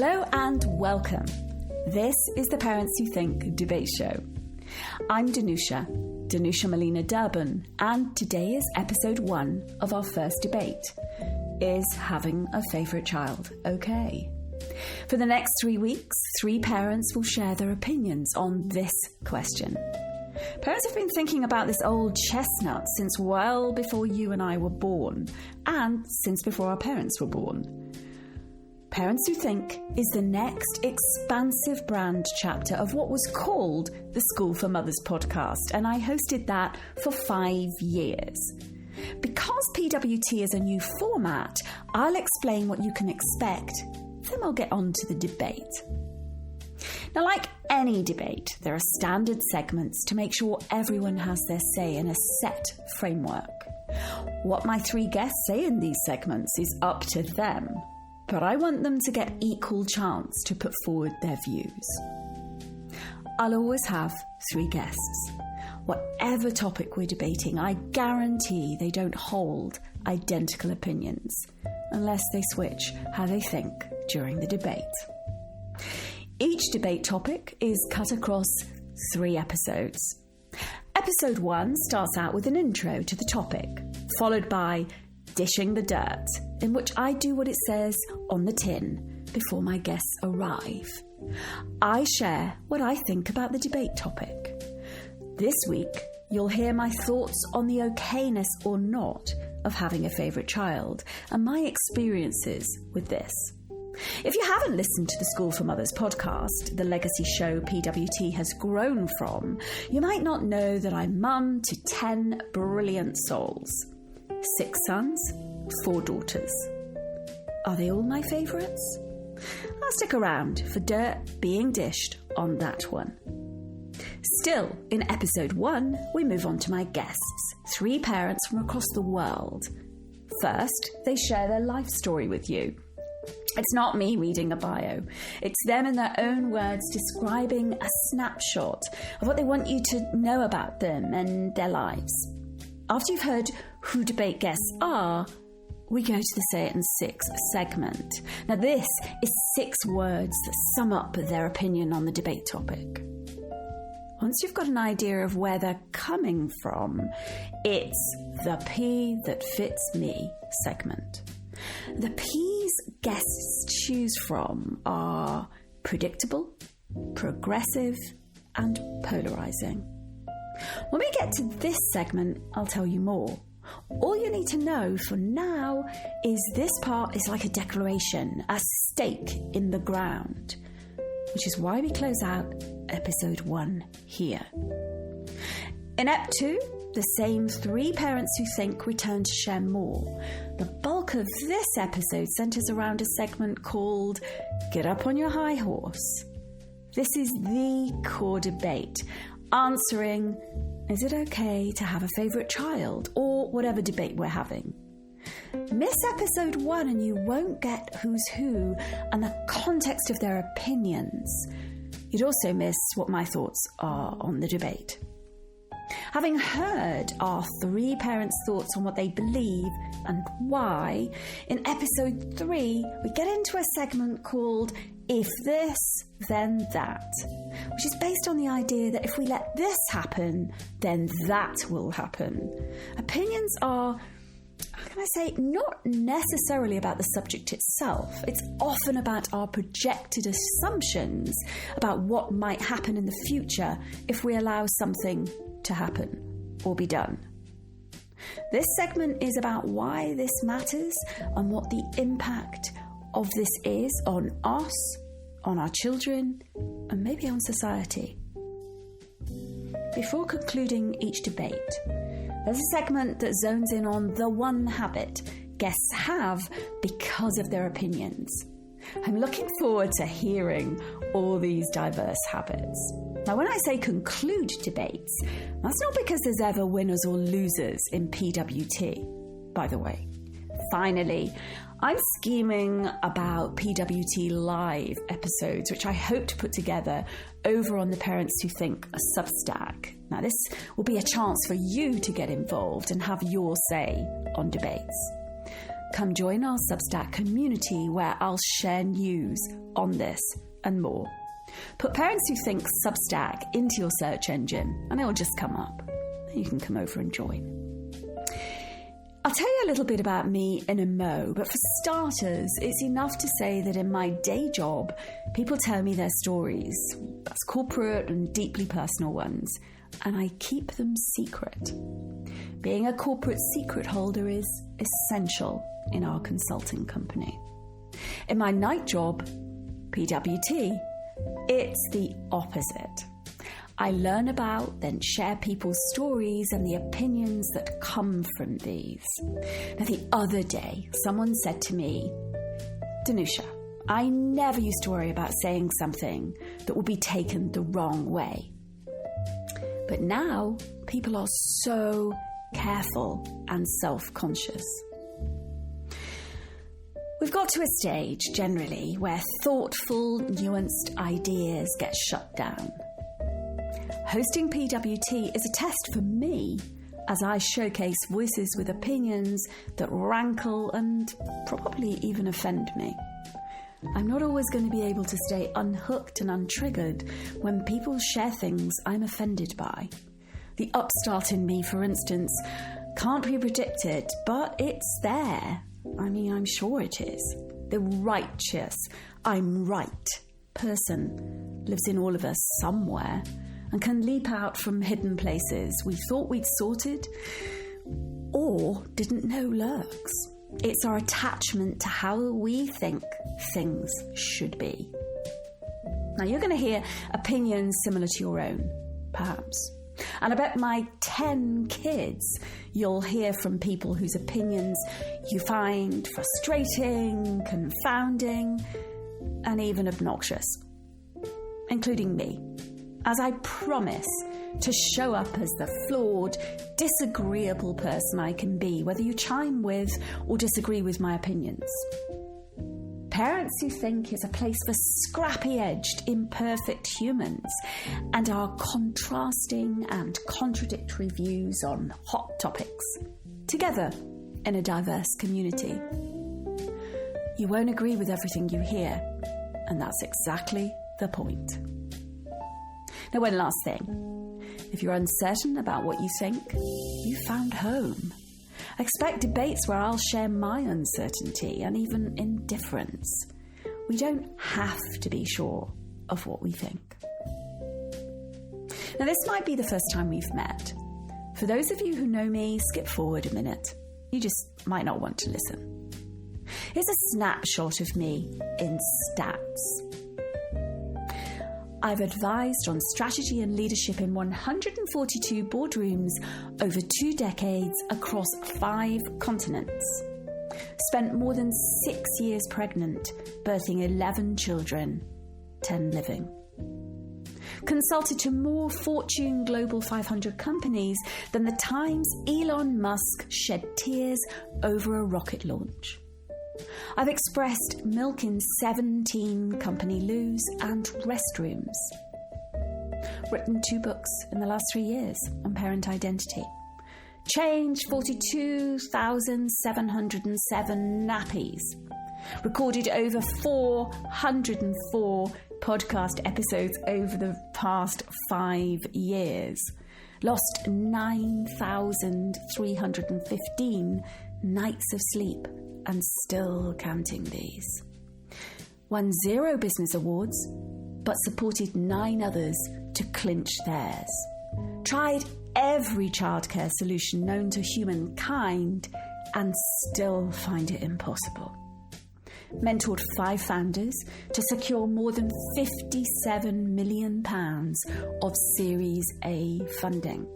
Hello and welcome. This is the Parents Who Think debate show. I'm Danusia Malina-Derben, and today is episode 1 of our first debate. Is having a favourite child okay? For the next 3 weeks, 3 parents will share their opinions on this question. Parents have been thinking about this old chestnut since well before you and I were born, and since before our parents were born. Parents Who Think is the next expansive brand chapter of what was called the School for Mothers podcast, and I hosted that for 5 years. Because PWT is a new format, I'll explain what you can expect, then I'll get on to the debate. Now, like any debate, there are standard segments to make sure everyone has their say in a set framework. What my 3 guests say in these segments is up to them, but I want them to get equal chance to put forward their views. I'll always have 3 guests. Whatever topic we're debating, I guarantee they don't hold identical opinions, unless they switch how they think during the debate. Each debate topic is cut across 3 episodes. Episode 1 starts out with an intro to the topic, followed by Dishing the Dirt, in which I do what it says on the tin before my guests arrive. I share what I think about the debate topic. This week, you'll hear my thoughts on the okayness or not of having a favourite child and my experiences with this. If you haven't listened to the School for Mothers podcast, the legacy show PWT has grown from, you might not know that I'm mum to 10 brilliant souls. 6 sons, 4 daughters. Are they all my favourites? I'll stick around for dirt being dished on that one. Still, in episode 1, we move on to my guests, 3 parents from across the world. First, they share their life story with you. It's not me reading a bio. It's them in their own words describing a snapshot of what they want you to know about them and their lives. After you've heard who debate guests are, we go to the Say It in 6 segment. Now this is 6 words that sum up their opinion on the debate topic. Once you've got an idea of where they're coming from, it's the P that fits me segment. The P's guests choose from are predictable, progressive, and polarising. When we get to this segment, I'll tell you more. All you need to know for now is this part is like a declaration, a stake in the ground, which is why we close out episode 1 here. In Ep 2, the same 3 parents who think return to share more. The bulk of this episode centres around a segment called Get Up on Your High Horse. This is the core debate, answering, is it okay to have a favourite child, or whatever debate we're having. Miss episode 1 and you won't get who's who and the context of their opinions. You'd also miss what my thoughts are on the debate. Having heard our 3 parents' thoughts on what they believe and why, in episode 3, we get into a segment called If This, Then That, which is based on the idea that if we let this happen, then that will happen. Opinions are, how can I say, not necessarily about the subject itself. It's often about our projected assumptions about what might happen in the future if we allow something to happen or be done. This segment is about why this matters and what the impact of this is on us, on our children, and maybe on society. Before concluding each debate, there's a segment that zones in on the one habit guests have because of their opinions. I'm looking forward to hearing all these diverse habits. Now, when I say conclude debates, that's not because there's ever winners or losers in PWT, by the way. Finally, I'm scheming about PWT Live episodes, which I hope to put together over on the Parents Who Think a Substack. Now, this will be a chance for you to get involved and have your say on debates. Come join our Substack community where I'll share news on this and more. Put Parents Who Think Substack into your search engine and it'll just come up. You can come over and join. I'll tell you a little bit about me in a mo, but for starters, it's enough to say that in my day job, people tell me their stories. That's corporate and deeply personal ones, and I keep them secret. Being a corporate secret holder is essential in our consulting company. In my night job, PWT, it's the opposite. I learn about, then share people's stories and the opinions that come from these. Now, the other day, someone said to me, Danusia, I never used to worry about saying something that would be taken the wrong way. But now, people are so careful and self-conscious. We've got to a stage, generally, where thoughtful, nuanced ideas get shut down. Hosting PWT is a test for me as I showcase voices with opinions that rankle and probably even offend me. I'm not always going to be able to stay unhooked and untriggered when people share things I'm offended by. The upstart in me, for instance, can't be predicted, but it's there. I mean, I'm sure it is. The righteous, I'm right person lives in all of us somewhere and can leap out from hidden places we thought we'd sorted or didn't know lurks. It's our attachment to how we think things should be. Now, you're going to hear opinions similar to your own, perhaps. And I bet my 10 kids you'll hear from people whose opinions you find frustrating, confounding, and even obnoxious, including me, as I promise to show up as the flawed, disagreeable person I can be, whether you chime with or disagree with my opinions. Parents Who Think is a place for scrappy-edged, imperfect humans and our contrasting and contradictory views on hot topics, together in a diverse community. You won't agree with everything you hear, and that's exactly the point. Now, one last thing. If you're uncertain about what you think, you found home. Expect debates where I'll share my uncertainty and even indifference. We don't have to be sure of what we think. Now, this might be the first time we've met. For those of you who know me, skip forward a minute. You just might not want to listen. Here's a snapshot of me in stats. I've advised on strategy and leadership in 142 boardrooms over 2 decades across 5 continents. Spent more than 6 years pregnant, birthing 11 children, 10 living. Consulted to more Fortune Global 500 companies than the times Elon Musk shed tears over a rocket launch. I've expressed milk in 17 company loos and restrooms. Written 2 books in the last 3 years on parent identity. Changed 42,707 nappies. Recorded over 404 podcast episodes over the past 5 years. Lost 9,315 nights of sleep. And still counting these. Won 0 business awards, but supported 9 others to clinch theirs. Tried every childcare solution known to humankind and still find it impossible. Mentored 5 founders to secure more than £57 million of Series A funding.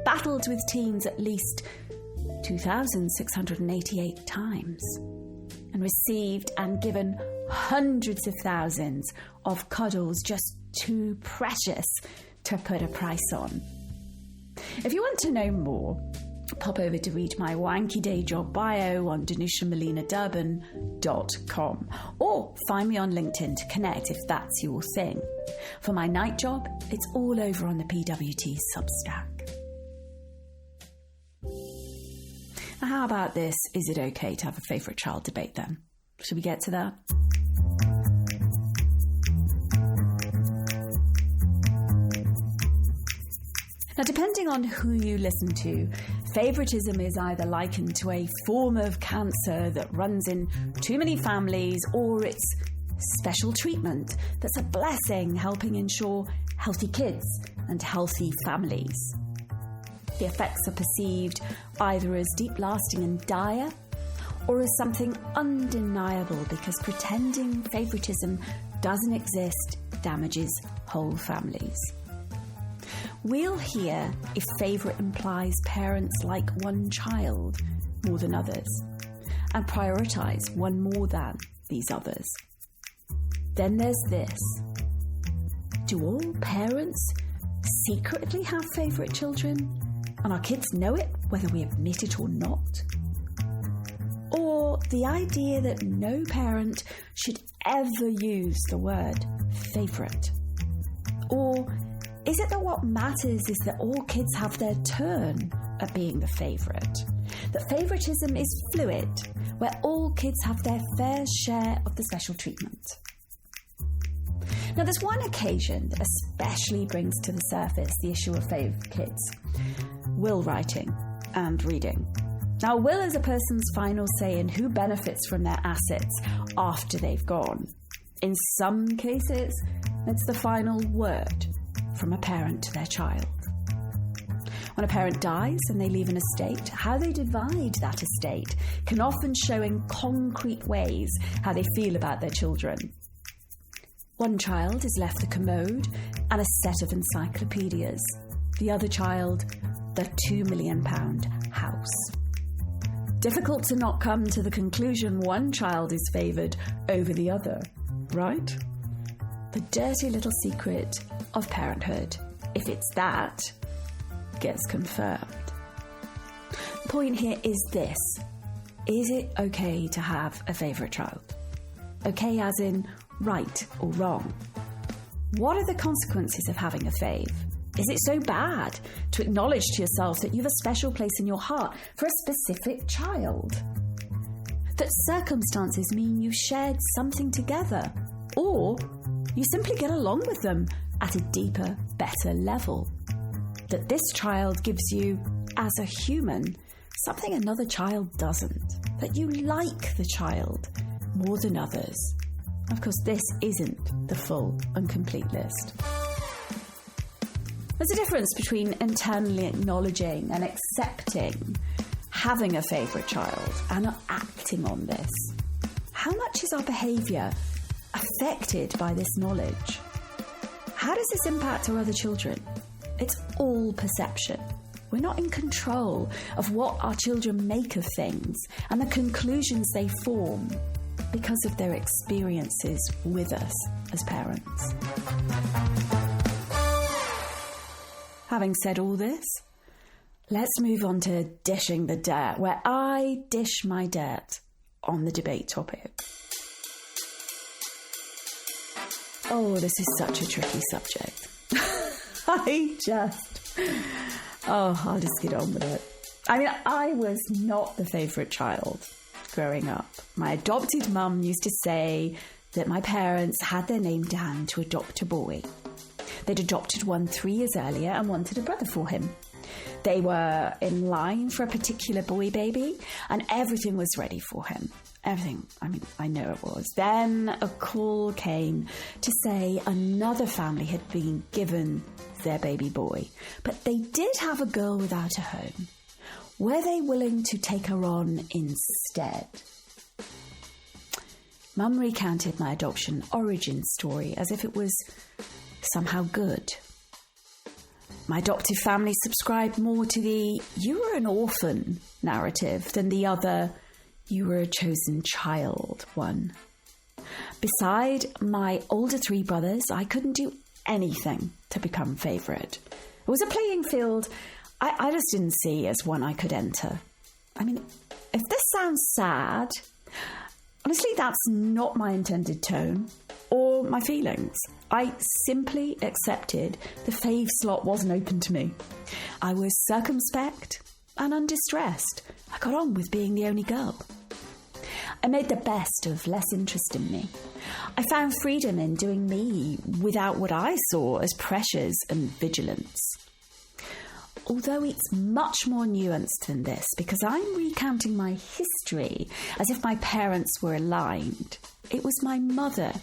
Battled with teams at least 2,688 times and received and given hundreds of thousands of cuddles just too precious to put a price on. If you want to know more, pop over to read my wanky day job bio on Malina-Derben.com or find me on LinkedIn to connect if that's your thing. For my night job, it's all over on the PWT Substack. Now, how about this, is it okay to have a favourite child debate then? Should we get to that? Now, depending on who you listen to, favouritism is either likened to a form of cancer that runs in too many families, or it's special treatment that's a blessing, helping ensure healthy kids and healthy families. The effects are perceived either as deep lasting and dire, or as something undeniable because pretending favouritism doesn't exist damages whole families. We'll hear if favourite implies parents like one child more than others and prioritise one more than these others. Then there's this. Do all parents secretly have favourite children and our kids know it whether we admit it or not? Or the idea that no parent should ever use the word favourite? Or is it that what matters is that all kids have their turn at being the favourite? That favouritism is fluid, where all kids have their fair share of the special treatment? Now, there's one occasion that especially brings to the surface the issue of fave kids: will writing and reading. Now, a will is a person's final say in who benefits from their assets after they've gone. In some cases, it's the final word from a parent to their child. When a parent dies and they leave an estate, how they divide that estate can often show in concrete ways how they feel about their children. One child is left the commode and a set of encyclopedias. The other child, the £2 million house. Difficult to not come to the conclusion one child is favoured over the other, right? The dirty little secret of parenthood, if it's that, gets confirmed. The point here is this: is it okay to have a favourite child? Okay as in right or wrong? What are the consequences of having a fave? Is it so bad to acknowledge to yourself that you have a special place in your heart for a specific child? That circumstances mean you shared something together, or you simply get along with them at a deeper, better level? That this child gives you, as a human, something another child doesn't? That you like the child more than others? Of course, this isn't the full and complete list. There's a difference between internally acknowledging and accepting having a favourite child and acting on this. How much is our behaviour affected by this knowledge? How does this impact our other children? It's all perception. We're not in control of what our children make of things and the conclusions they form because of their experiences with us as parents. Having said all this, let's move on to dishing the dirt, where I dish my dirt on the debate topic. Oh, this is such a tricky subject. I'll just get on with it. I mean, I was not the favourite child growing up. My adopted mum used to say that my parents had their name down to adopt a boy. They'd adopted one 3 years earlier and wanted a brother for him. They were in line for a particular boy baby and everything was ready for him. Everything, I know it was. Then a call came to say another family had been given their baby boy, but they did have a girl without a home. Were they willing to take her on instead? Mum recounted my adoption origin story as if it was somehow good. My adoptive family subscribed more to the "you were an orphan" narrative than the other "you were a chosen child" one. Beside my older 3 brothers, I couldn't do anything to become favourite. It was a playing field I just didn't see as one I could enter. I mean, if this sounds sad, honestly, that's not my intended tone or my feelings. I simply accepted the fave slot wasn't open to me. I was circumspect, and undistressed. I got on with being the only girl. I made the best of less interest in me. I found freedom in doing me without what I saw as pressures and vigilance. Although it's much more nuanced than this, because I'm recounting my history as if my parents were aligned. It was my mother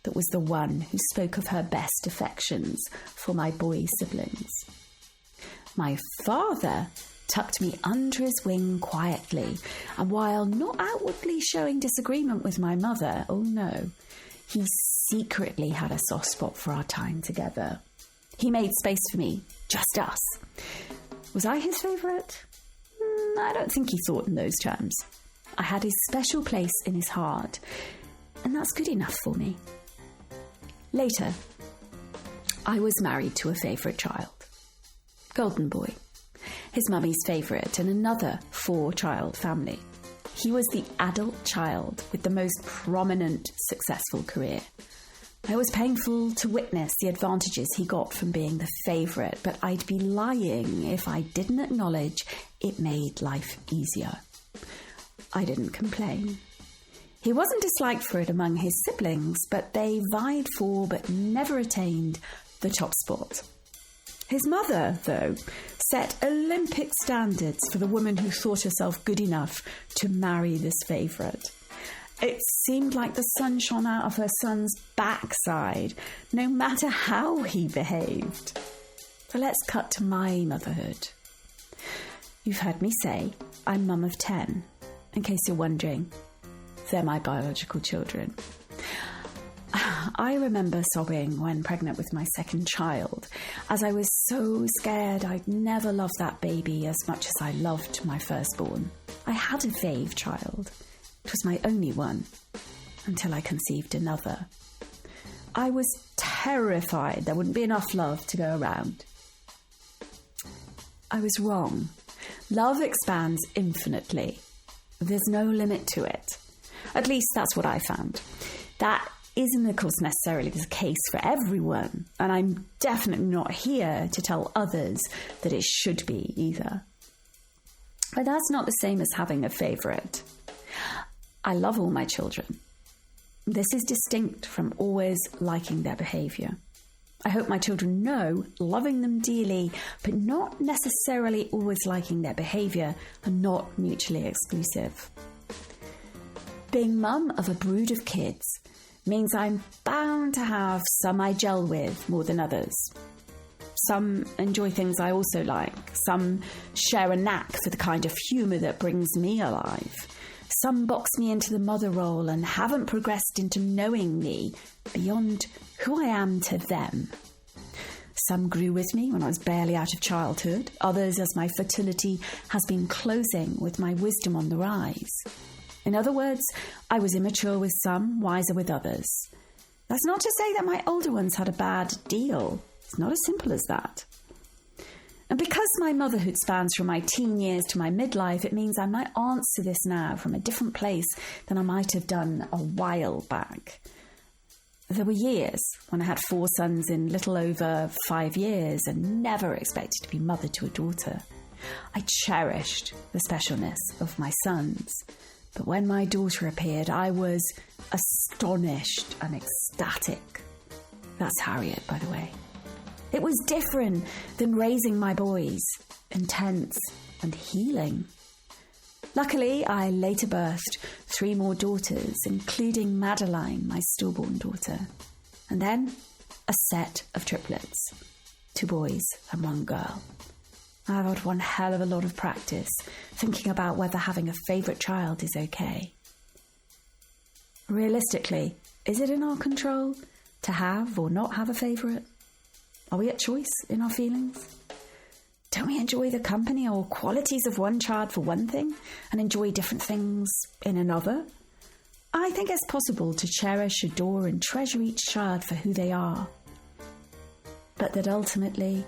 that was the one who spoke of her best affections for my boy siblings. My father tucked me under his wing quietly, and while not outwardly showing disagreement with my mother, oh no, he secretly had a soft spot for our time together. He made space for me, just us. Was I his favourite? I don't think he thought in those terms. I had a special place in his heart, and that's good enough for me. Later, I was married to a favourite child. Golden boy. His mummy's favourite in another 4-child family. He was the adult child with the most prominent, successful career. It was painful to witness the advantages he got from being the favourite, but I'd be lying if I didn't acknowledge it made life easier. I didn't complain. He wasn't disliked for it among his siblings, but they vied for but never attained the top spot. His mother, though, set Olympic standards for the woman who thought herself good enough to marry this favourite. It seemed like the sun shone out of her son's backside, no matter how he behaved. So let's cut to my motherhood. You've heard me say I'm mum of 10. In case you're wondering, they're my biological children. I remember sobbing when pregnant with my second child, as I was so scared I'd never love that baby as much as I loved my firstborn. I had a fave child. It was my only one, until I conceived another. I was terrified there wouldn't be enough love to go around. I was wrong. Love expands infinitely. There's no limit to it. At least that's what I found. That isn't, of course, necessarily the case for everyone, and I'm definitely not here to tell others that it should be either. But that's not the same as having a favourite. I love all my children. This is distinct from always liking their behaviour. I hope my children know loving them dearly, but not necessarily always liking their behaviour, are not mutually exclusive. Being mum of a brood of kids means I'm bound to have some I gel with more than others. Some enjoy things I also like. Some share a knack for the kind of humour that brings me alive. Some box me into the mother role and haven't progressed into knowing me beyond who I am to them. Some grew with me when I was barely out of childhood. Others as my fertility has been closing with my wisdom on the rise. In other words, I was immature with some, wiser with others. That's not to say that my older ones had a bad deal. It's not as simple as that. And because my motherhood spans from my teen years to my midlife, it means I might answer this now from a different place than I might have done a while back. There were years when I had 4 sons in little over 5 years and never expected to be mother to a daughter. I cherished the specialness of my sons. But when my daughter appeared, I was astonished and ecstatic. That's Harriet, by the way. It was different than raising my boys, intense and healing. Luckily, I later birthed 3 more daughters, including Madeline, my stillborn daughter, and then a set of triplets, 2 boys and 1 girl. I've had one hell of a lot of practice thinking about whether having a favourite child is okay. Realistically, is it in our control to have or not have a favourite? Are we at choice in our feelings? Don't we enjoy the company or qualities of one child for one thing and enjoy different things in another? I think it's possible to cherish, adore and treasure each child for who they are. But that ultimately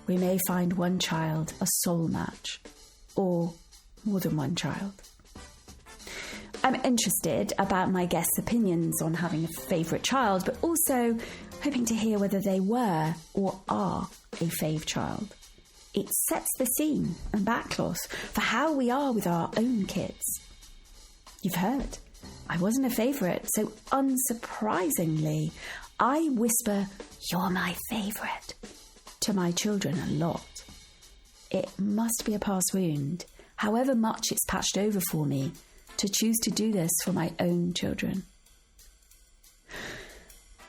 we may find one child a soul match, or more than one child. I'm interested about my guests' opinions on having a favourite child, but also hoping to hear whether they were or are a fave child. it sets the scene and backcloth for how we are with our own kids. You've heard, I wasn't a favourite, so unsurprisingly, I whisper, "You're my favourite," to my children a lot. It must be a past wound, however much it's patched over for me, to choose to do this for my own children.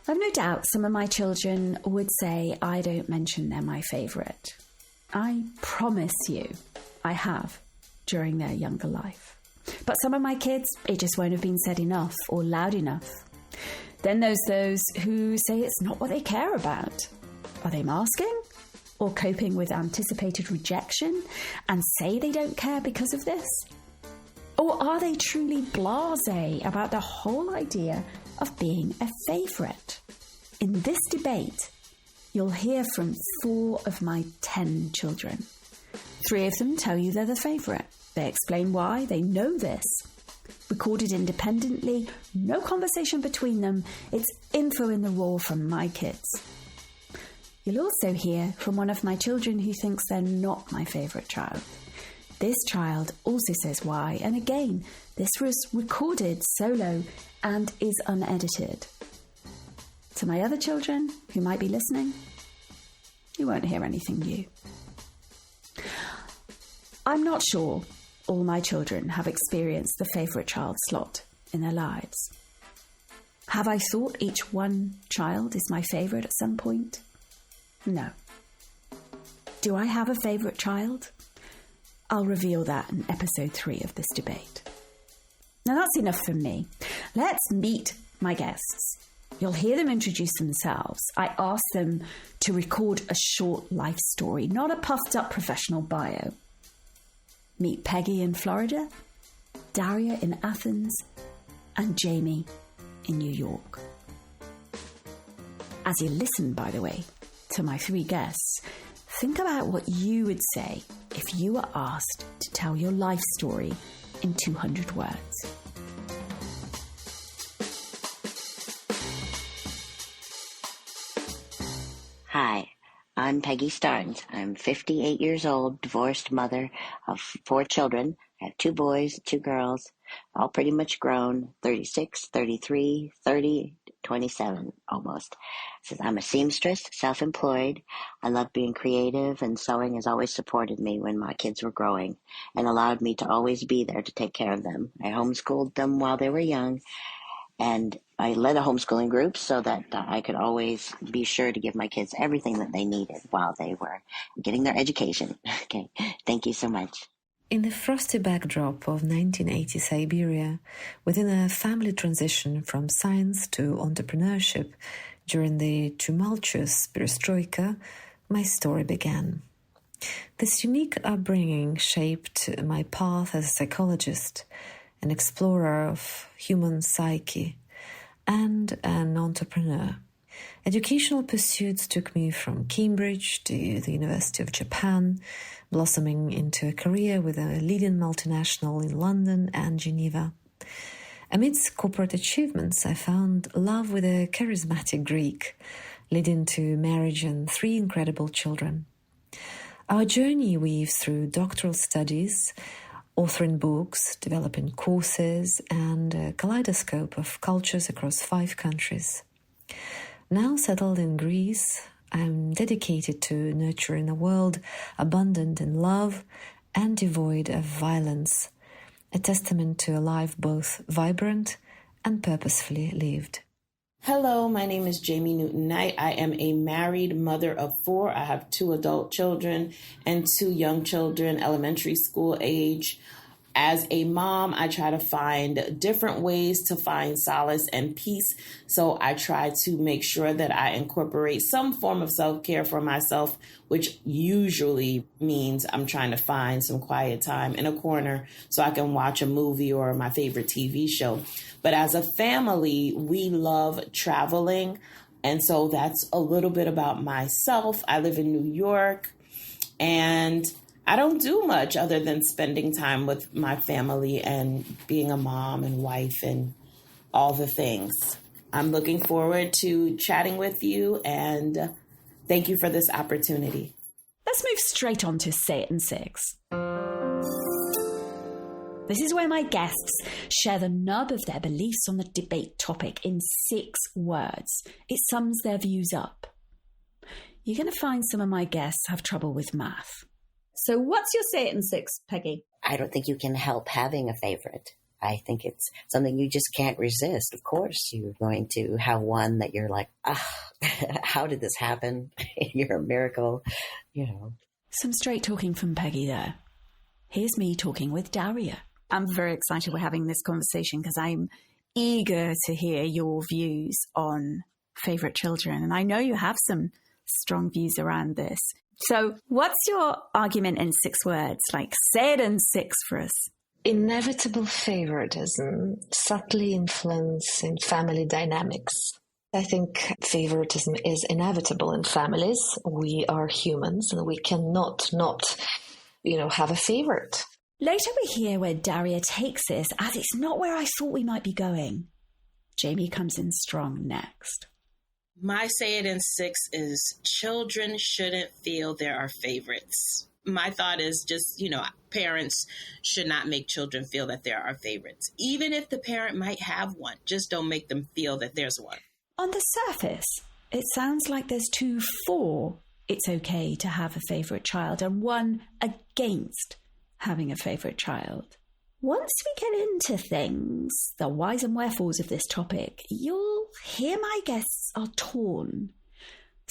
I've no doubt some of my children would say I don't mention they're my favourite. I promise you I have during their younger life. But some of my kids, it just won't have been said enough or loud enough. Then there's those who say it's not what they care about. Are they masking or coping with anticipated rejection and say they don't care because of this? Or are they truly blasé about the whole idea of being a favourite? In this debate, you'll hear from 4 of my 10 children. 3 of them tell you they're the favourite. They explain why, they know this. Recorded independently, no conversation between them. It's info in the raw from my kids. You'll also hear from one of my children who thinks they're not my favourite child. This child also says why, and again, this was recorded solo and is unedited. To my other children who might be listening, you won't hear anything new. I'm not sure all my children have experienced the favourite child slot in their lives. Have I thought each one child is my favourite at some point? No. Do I have a favourite child? I'll reveal that in episode 3 of this debate. Now that's enough from me. Let's meet my guests. You'll hear them introduce themselves. I asked them to record a short life story, not a puffed up professional bio. Meet Peggy in Florida, Daria in Athens, and Jamie in New York. As you listen, by the way, to my 3 guests, think about what you would say if you were asked to tell your life story in 200 words. Hi, I'm Peggy Starnes. I'm 58 years old, divorced mother of 4 children. I have 2 boys, 2 girls, all pretty much grown, 36, 33, 30, 27 almost. Says I'm a seamstress, self-employed. I love being creative, and sewing has always supported me when my kids were growing and allowed me to always be there to take care of them. I homeschooled them while they were young, and I led a homeschooling group so that I could always be sure to give my kids everything that they needed while they were getting their education. Okay, thank you so much. In the frosty backdrop of 1980 Siberia, within a family transition from science to entrepreneurship during the tumultuous perestroika, my story began. This unique upbringing shaped my path as a psychologist, an explorer of human psyche, and an entrepreneur. Educational pursuits took me from Cambridge to the University of Japan, blossoming into a career with a leading multinational in London and Geneva. Amidst corporate achievements, I found love with a charismatic Greek, leading to marriage and 3 incredible children. Our journey weaves through doctoral studies, authoring books, developing courses, and a kaleidoscope of cultures across 5 countries. Now settled in Greece, I'm dedicated to nurturing a world abundant in love and devoid of violence, a testament to a life both vibrant and purposefully lived. Hello, my name is Jamie Newton-Knight. I am a married mother of 4. I have 2 adult children and 2 young children, elementary school age. As a mom, I try to find different ways to find solace and peace. So I try to make sure that I incorporate some form of self-care for myself, which usually means I'm trying to find some quiet time in a corner so I can watch a movie or my favorite TV show. But as a family, we love traveling. And so that's a little bit about myself. I live in New York, and I don't do much other than spending time with my family and being a mom and wife and all the things. I'm looking forward to chatting with you, and thank you for this opportunity. Let's move straight on to Say It in 6. This is where my guests share the nub of their beliefs on the debate topic in 6 words. It sums their views up. You're going to find some of my guests have trouble with math. So what's your Say It in 6, Peggy? I don't think you can help having a favorite. I think it's something you just can't resist. Of course, you're going to have one that you're like, how did this happen? You're a miracle, Some straight talking from Peggy there. Here's me talking with Daria. I'm very excited we're having this conversation because I'm eager to hear your views on favourite children. And I know you have some strong views around this. So what's your argument in 6 words? Like, say it in 6 for us. Inevitable favoritism subtly influencing family dynamics. I think favoritism is inevitable in families. We are humans and we cannot not, have a favorite. Later we hear where Daria takes this, as it's not where I thought we might be going. Jamie comes in strong next. My Say It in 6 is children shouldn't feel there are favorites. My thought is just, parents should not make children feel that there are favorites. Even if the parent might have one, just don't make them feel that there's one. On the surface, it sounds like there's 2 for it's okay to have a favourite child and 1 against having a favourite child. Once we get into things, the whys and wherefores of this topic, you'll hear my guests are torn.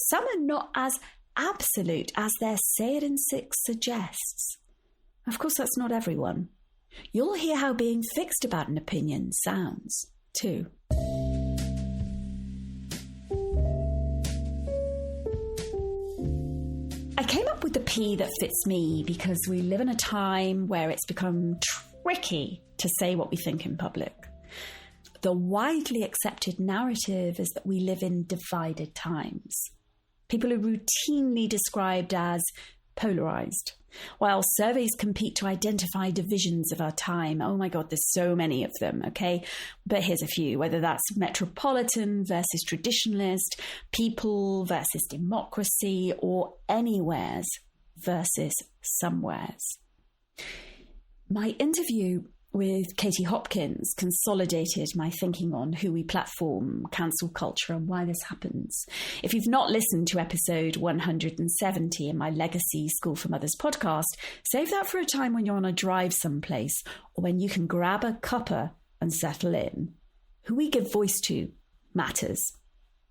Some are not as absolute as their Say It in 6 suggests. Of course, that's not everyone. You'll hear how being fixed about an opinion sounds, too. I came up with the P that fits me because we live in a time where it's become tricky to say what we think in public. The widely accepted narrative is that we live in divided times. People are routinely described as polarised, while surveys compete to identify divisions of our time. Oh my God, there's so many of them, okay? But here's a few, whether that's metropolitan versus traditionalist, people versus democracy, or anywheres versus somewheres. My interview with Katie Hopkins consolidated my thinking on who we platform, cancel culture, and why this happens. If you've not listened to episode 170 in my Legacy School for Mothers podcast, save that for a time when you're on a drive someplace or when you can grab a cuppa and settle in. Who we give voice to matters.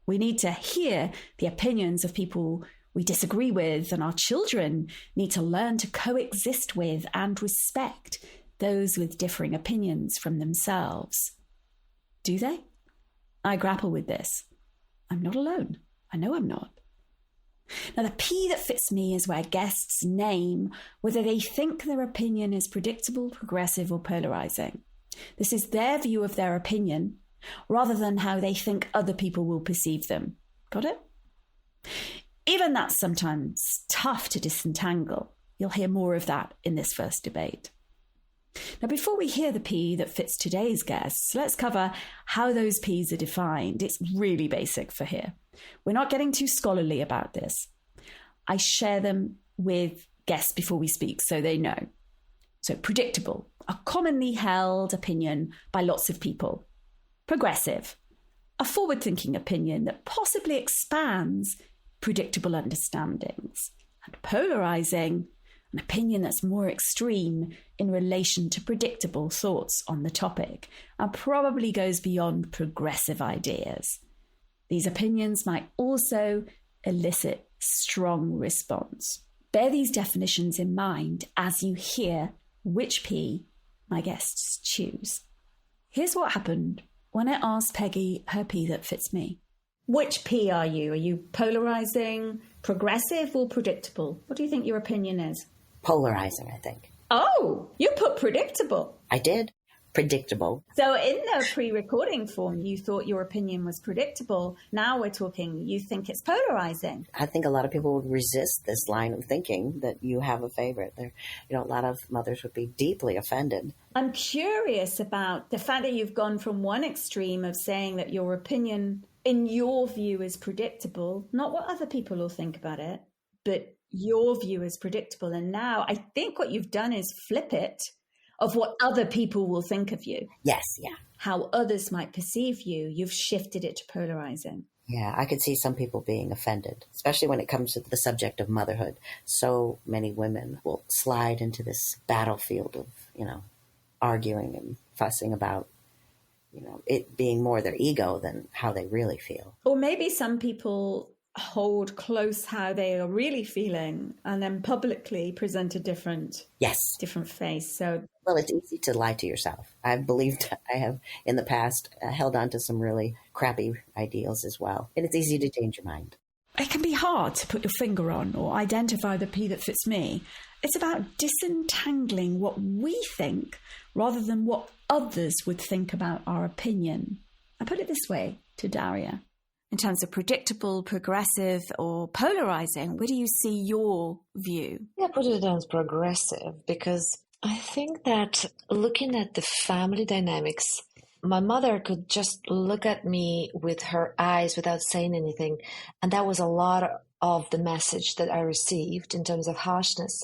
We need to hear the opinions of people we disagree with, and our children need to learn to coexist with and respect those with differing opinions from themselves. Do they? I grapple with this. I'm not alone. I know I'm not. Now, the P that fits me is where guests name whether they think their opinion is predictable, progressive, or polarising. This is their view of their opinion, rather than how they think other people will perceive them. Got it? Even that's sometimes tough to disentangle. You'll hear more of that in this first debate. Now, before we hear the P that fits today's guests, let's cover how those Ps are defined. It's really basic for here. We're not getting too scholarly about this. I share them with guests before we speak so they know. So, predictable, a commonly held opinion by lots of people. Progressive, a forward-thinking opinion that possibly expands predictable understandings. And polarising, an opinion that's more extreme in relation to predictable thoughts on the topic and probably goes beyond progressive ideas. These opinions might also elicit strong response. Bear these definitions in mind as you hear which P my guests choose. Here's what happened when I asked Peggy her P that fits me. Which P are you? Are you polarising, progressive, or predictable? What do you think your opinion is? Polarizing, I think. Oh, you put predictable. I did. Predictable. So in the pre-recording form, you thought your opinion was predictable. Now we're talking, you think it's polarizing. I think a lot of people would resist this line of thinking that you have a favorite. A lot of mothers would be deeply offended. I'm curious about the fact that you've gone from one extreme of saying that your opinion, in your view, is predictable, not what other people will think about it, but your view as predictable. And now I think what you've done is flip it of what other people will think of you. Yes, yeah. How others might perceive you. You've shifted it to polarizing. Yeah, I could see some people being offended, especially when it comes to the subject of motherhood. So many women will slide into this battlefield of, arguing and fussing about, it being more their ego than how they really feel. Or maybe some people hold close how they are really feeling and then publicly present a different face. So, well, it's easy to lie to yourself. I have in the past held on to some really crappy ideals as well. And it's easy to change your mind. It can be hard to put your finger on or identify the P that fits me. It's about disentangling what we think rather than what others would think about our opinion. I put it this way to Daria. In terms of predictable, progressive, or polarizing, where do you see your view? I put it as progressive because I think that looking at the family dynamics, my mother could just look at me with her eyes without saying anything. And that was a lot of the message that I received in terms of harshness.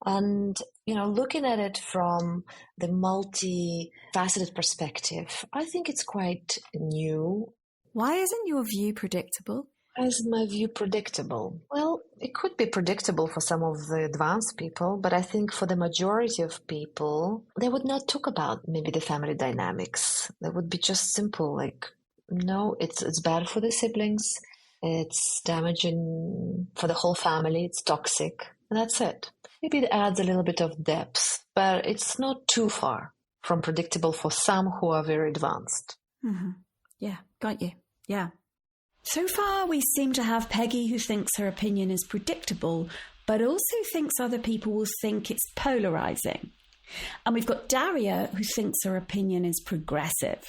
And, looking at it from the multifaceted perspective, I think it's quite new. Why isn't your view predictable? Why isn't my view predictable? Well, it could be predictable for some of the advanced people, but I think for the majority of people, they would not talk about maybe the family dynamics. They would be just simple, like, no, it's bad for the siblings, it's damaging for the whole family, it's toxic, and that's it. Maybe it adds a little bit of depth, but it's not too far from predictable for some who are very advanced. Mm-hmm. Yeah, got you. Yeah. So far, we seem to have Peggy who thinks her opinion is predictable, but also thinks other people will think it's polarizing. And we've got Daria who thinks her opinion is progressive.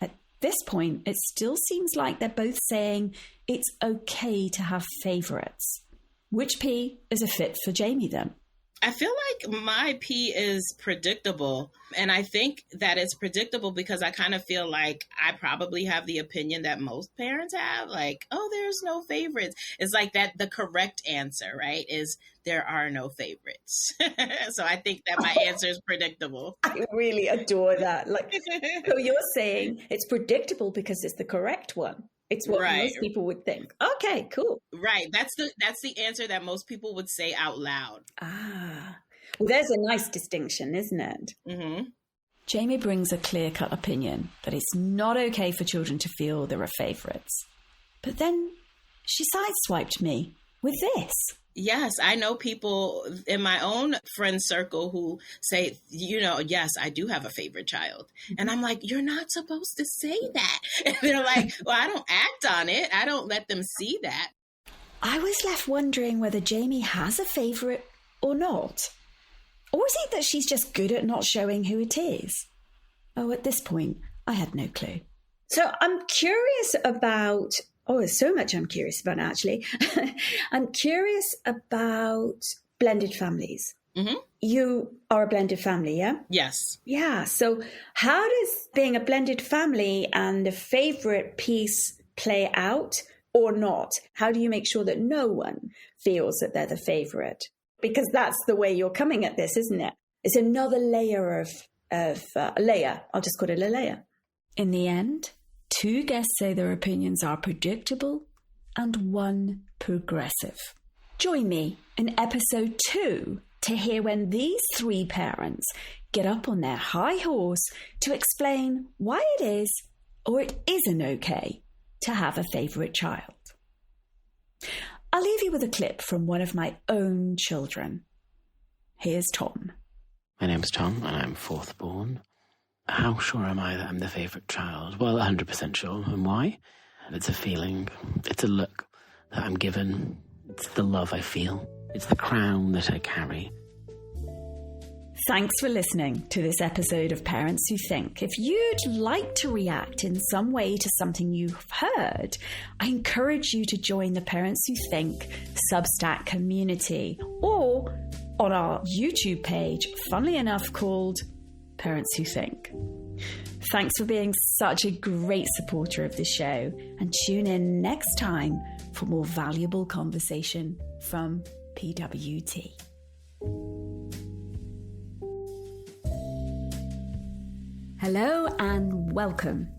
At this point, it still seems like they're both saying it's okay to have favourites. Which P is a fit for Jamie then? I feel like my P is predictable. And I think that it's predictable because I kind of feel like I probably have the opinion that most parents have. Like, oh, there's no favorites. It's like that the correct answer, right, is there are no favorites. So I think that my answer is predictable. I really adore that. Like, so you're saying it's predictable because it's the correct one. It's what most people would think. Okay, cool. Right. That's the answer that most people would say out loud. Ah. Well, there's a nice distinction, isn't it? Mm-hmm. Jamie brings a clear-cut opinion that it's not okay for children to feel there are favourites. But then she sideswiped me with this. Yes, I know people in my own friend circle who say, yes, I do have a favorite child. And I'm like, you're not supposed to say that. And they're like, well, I don't act on it. I don't let them see that. I was left wondering whether Jamie has a favourite or not. Or is it that she's just good at not showing who it is? Oh, at this point, I had no clue. So I'm curious about... Oh, there's so much I'm curious about, actually. I'm curious about blended families. Mm-hmm. You are a blended family, yeah? Yes. Yeah. So how does being a blended family and a favourite piece play out or not? How do you make sure that no one feels that they're the favourite? Because that's the way you're coming at this, isn't it? It's another layer of a layer. I'll just call it a layer. In the end, 2 guests say their opinions are predictable and 1 progressive. Join me in episode 2 to hear when these 3 parents get up on their high horse to explain why it is or it isn't okay to have a favourite child. I'll leave you with a clip from one of my own children. Here's Tom. My name's Tom and I'm 4th born. How sure am I that I'm the favourite child? Well, 100% sure. And why? It's a feeling. It's a look that I'm given. It's the love I feel. It's the crown that I carry. Thanks for listening to this episode of Parents Who Think. If you'd like to react in some way to something you've heard, I encourage you to join the Parents Who Think Substack community or on our YouTube page, funnily enough, called Parents Who Think. Thanks for being such a great supporter of the show, and tune in next time for more valuable conversation from PWT. Hello and welcome.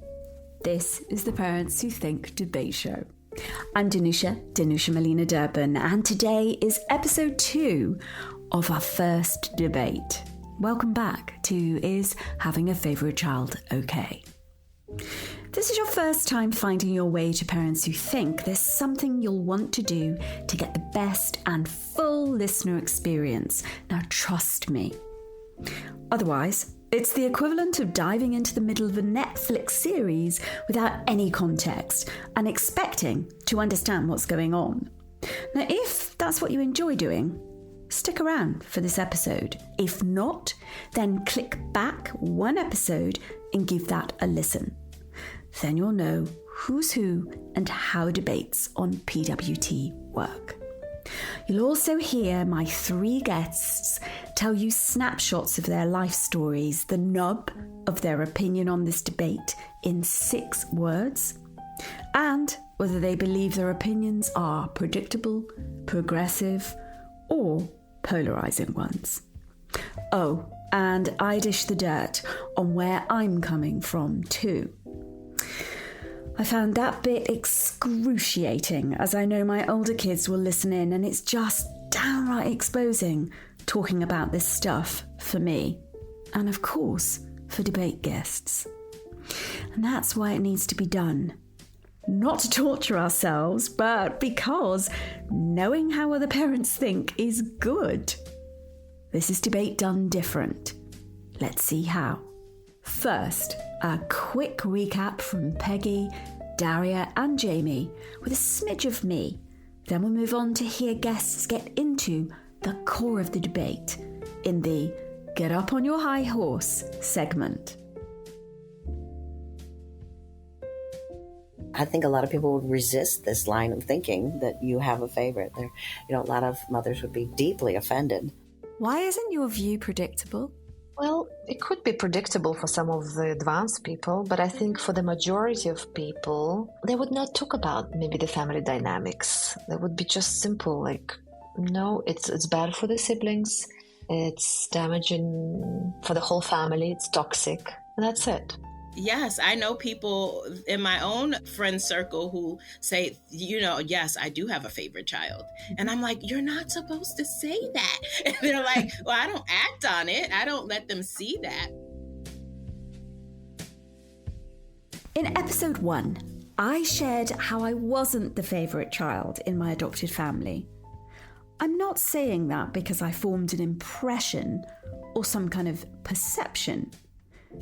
This is the Parents Who Think debate show. I'm Danusia Malina-Derben, and today is episode 2 of our first debate. Welcome back to Is Having a Favourite Child Okay? This is your first time finding your way to Parents Who Think. There's something you'll want to do to get the best and full listener experience. Now trust me. Otherwise, it's the equivalent of diving into the middle of a Netflix series without any context and expecting to understand what's going on. Now, if that's what you enjoy doing, stick around for this episode. If not, then click back one episode and give that a listen. Then you'll know who's who and how debates on PWT work. You'll also hear my 3 guests tell you snapshots of their life stories, the nub of their opinion on this debate in 6 words, and whether they believe their opinions are predictable, progressive, or polarising ones. Oh, and I dish the dirt on where I'm coming from too. I found that bit excruciating, as I know my older kids will listen in, and it's just downright exposing talking about this stuff for me, and of course for debate guests. And that's why it needs to be done. Not to torture ourselves, but because knowing how other parents think is good. This is debate done different. Let's see how. First, a quick recap from Peggy, Daria and Jamie with a smidge of me. Then we'll move on to hear guests get into the core of the debate in the Get Up on Your High Horse segment. I think a lot of people would resist this line of thinking that you have a favorite. A lot of mothers would be deeply offended. Why isn't your view predictable? Well, it could be predictable for some of the advanced people, but I think for the majority of people, they would not talk about maybe the family dynamics. They would be just simple, like, no, it's bad for the siblings, it's damaging for the whole family, it's toxic, and that's it. Yes, I know people in my own friend circle who say, yes, I do have a favorite child. And I'm like, you're not supposed to say that. And they're like, well, I don't act on it. I don't let them see that. In episode 1, I shared how I wasn't the favourite child in my adopted family. I'm not saying that because I formed an impression or some kind of perception.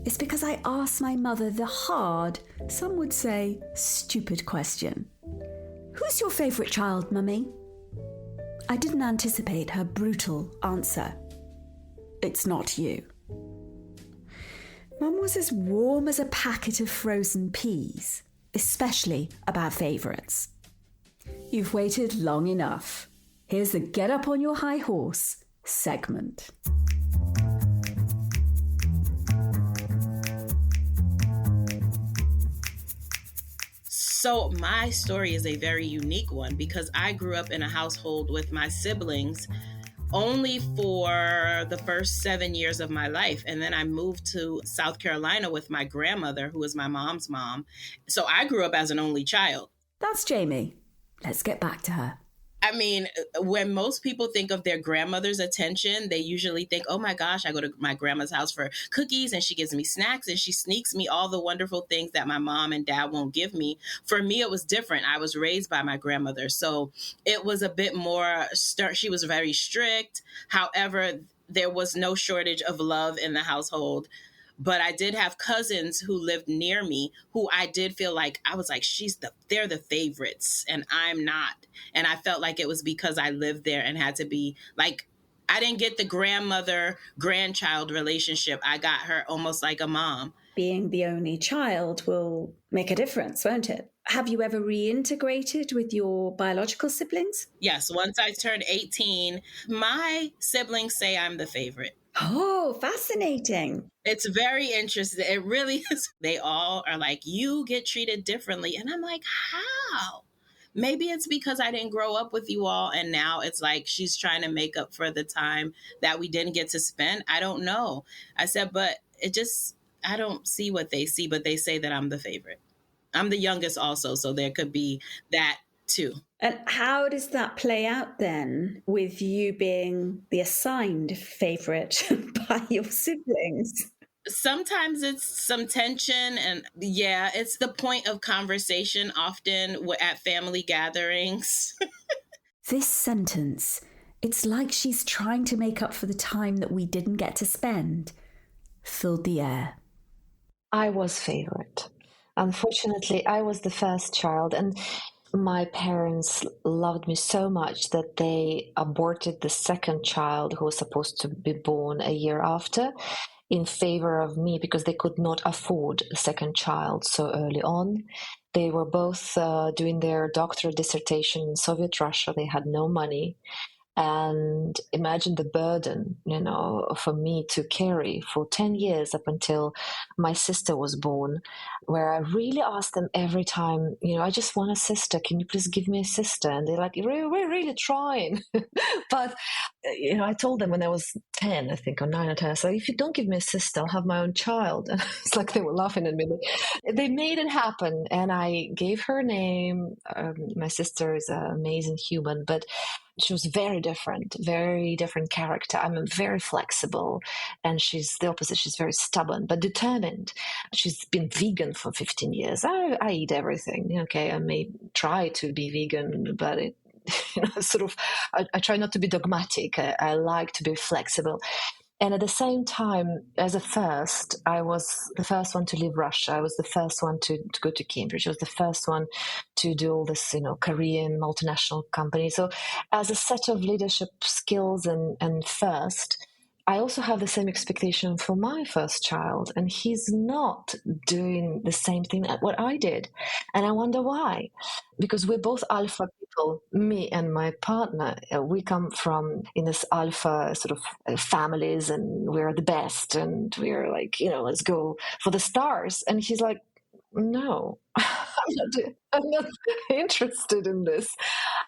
It's because I asked my mother the hard, some would say stupid question. Who's your favourite child, Mummy? I didn't anticipate her brutal answer. It's not you. Mum was as warm as a packet of frozen peas, especially about favourites. You've waited long enough. Here's the Get Up on Your High Horse segment. So my story is a very unique one because I grew up in a household with my siblings only for the first 7 years of my life. And then I moved to South Carolina with my grandmother, who was my mom's mom. So I grew up as an only child. That's Jamie. Let's get back to her. I mean, when most people think of their grandmother's attention, they usually think, oh my gosh, I go to my grandma's house for cookies and she gives me snacks and she sneaks me all the wonderful things that my mom and dad won't give me. For me, it was different. I was raised by my grandmother. So it was a bit more, she was very strict. However, there was no shortage of love in the household. But I did have cousins who lived near me who I did feel like I was like, they're the favorites and I'm not. And I felt like it was because I lived there and had to be like, I didn't get the grandmother-grandchild relationship. I got her almost like a mom. Being the only child will make a difference, won't it? Have you ever reintegrated with your biological siblings? Yes. Once I turned 18, my siblings say I'm the favorite. Oh, fascinating. It's very interesting. It really is. They all are like, you get treated differently. And I'm like, how? Maybe it's because I didn't grow up with you all, and now it's like she's trying to make up for the time that we didn't get to spend. I don't know. I said, but I don't see what they see, but they say that I'm the favorite. I'm the youngest also, so there could be that too. And how does that play out then with you being the assigned favourite by your siblings? Sometimes it's some tension, and yeah, it's the point of conversation often at family gatherings. This sentence, it's like she's trying to make up for the time that we didn't get to spend, filled the air. I was favorite. Unfortunately, I was the first child, and my parents loved me so much that they aborted the second child who was supposed to be born a year after in favor of me because they could not afford a second child so early on. They were both doing their doctoral dissertation in Soviet Russia. They had no money. And imagine the burden, for me to carry for 10 years up until my sister was born, where I really asked them every time, I just want a sister. Can you please give me a sister? And they're like, we're really trying. But, I told them when I was 10, I think, or 9 or 10, I said, if you don't give me a sister, I'll have my own child. And it's like they were laughing at me. They made it happen. And I gave her a name. My sister is an amazing human, but she was very different character. I'm very flexible, and she's the opposite. She's very stubborn, but determined. She's been vegan for 15 years. I eat everything. Okay, I may try to be vegan, but it, I try not to be dogmatic. I like to be flexible. And at the same time, as a first, I was the first one to leave Russia. I was the first one to go to Cambridge. I was the first one to do all this, Korean multinational company. So as a set of leadership skills and first, I also have the same expectation for my first child. And he's not doing the same thing that what I did. And I wonder why. Because we're both alpha people, me and my partner. We come from in this alpha sort of families, and we're the best, and we're like, let's go for the stars. And he's like, no, I'm not interested in this.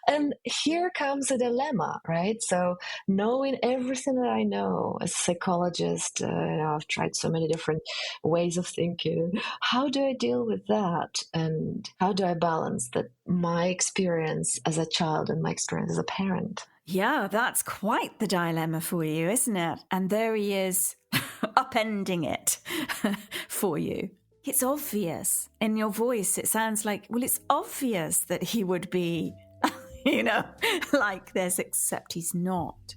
And here comes a dilemma, right? So knowing everything that I know as a psychologist, I've tried so many different ways of thinking. How do I deal with that? And how do I balance that my experience as a child and my experience as a parent? Yeah, that's quite the dilemma for you, isn't it? And there he is upending it for you. It's obvious. In your voice, it sounds like, well, it's obvious that he would be, like this, except he's not.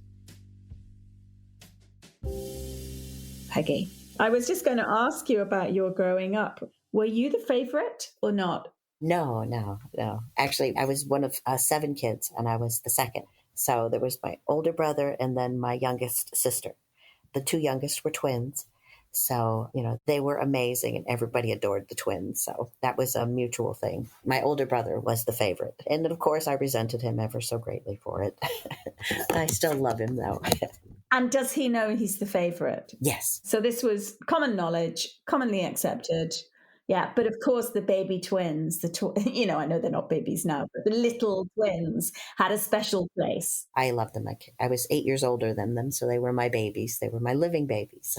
Peggy, I was just going to ask you about your growing up. Were you the favourite or not? No. Actually, I was one of 7 kids, and I was the second. So there was my older brother and then my youngest sister. The 2 youngest were twins. So, they were amazing, and everybody adored the twins. So that was a mutual thing. My older brother was the favorite. And of course, I resented him ever so greatly for it. I still love him, though. And does he know he's the favorite? Yes. So this was common knowledge, commonly accepted. Yeah, but of course the baby twins, I know they're not babies now, but the little twins had a special place. I loved them. I was 8 years older than them, so they were my babies. They were my living babies.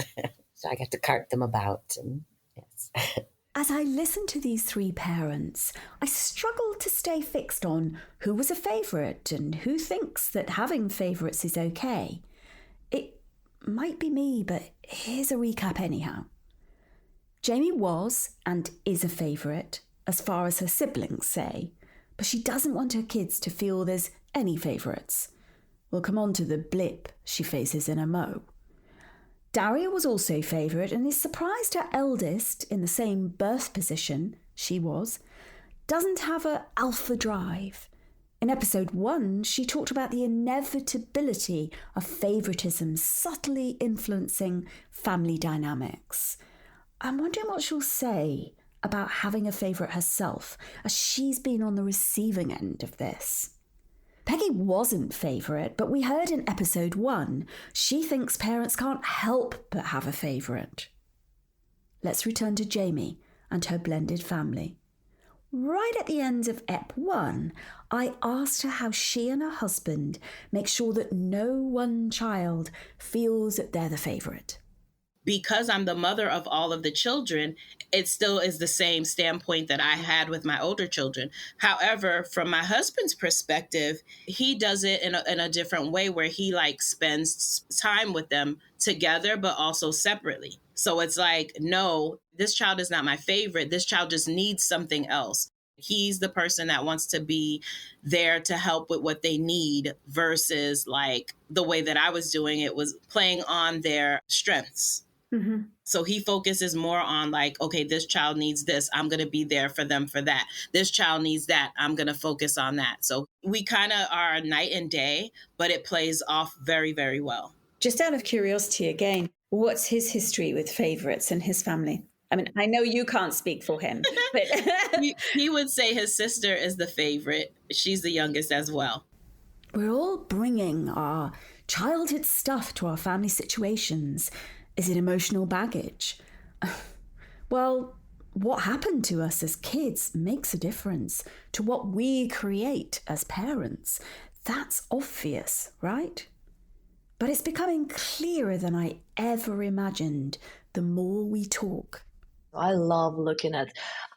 So I got to cart them about, and yes. As I listened to these 3 parents, I struggled to stay fixed on who was a favourite and who thinks that having favourites is okay. It might be me, but here's a recap anyhow. Jamie was and is a favourite, as far as her siblings say, but she doesn't want her kids to feel there's any favourites. We'll come on to the blip she faces in a mo. Daria was also favourite and is surprised her eldest, in the same birth position she was, doesn't have an alpha drive. In episode 1, she talked about the inevitability of favouritism subtly influencing family dynamics. I'm wondering what she'll say about having a favourite herself, as she's been on the receiving end of this. Peggy wasn't favourite, but we heard in episode 1, she thinks parents can't help but have a favourite. Let's return to Jamie and her blended family. Right at the end of Ep 1, I asked her how she and her husband make sure that no one child feels that they're the favourite. Because I'm the mother of all of the children, it still is the same standpoint that I had with my older children. However, from my husband's perspective, he does it in a different way where he like spends time with them together, but also separately. So it's like, no, this child is not my favorite. This child just needs something else. He's the person that wants to be there to help with what they need versus like the way that I was doing it was playing on their strengths. Mm-hmm. So he focuses more on like, okay, this child needs this. I'm going to be there for them for that. This child needs that. I'm going to focus on that. So we kind of are night and day, but it plays off very, very well. Just out of curiosity again, what's his history with favourites and his family? I mean, I know you can't speak for him, but he would say his sister is the favorite. She's the youngest as well. We're all bringing our childhood stuff to our family situations. Is it emotional baggage? Well, what happened to us as kids makes a difference to what we create as parents. That's obvious, right? But it's becoming clearer than I ever imagined the more we talk. I love looking at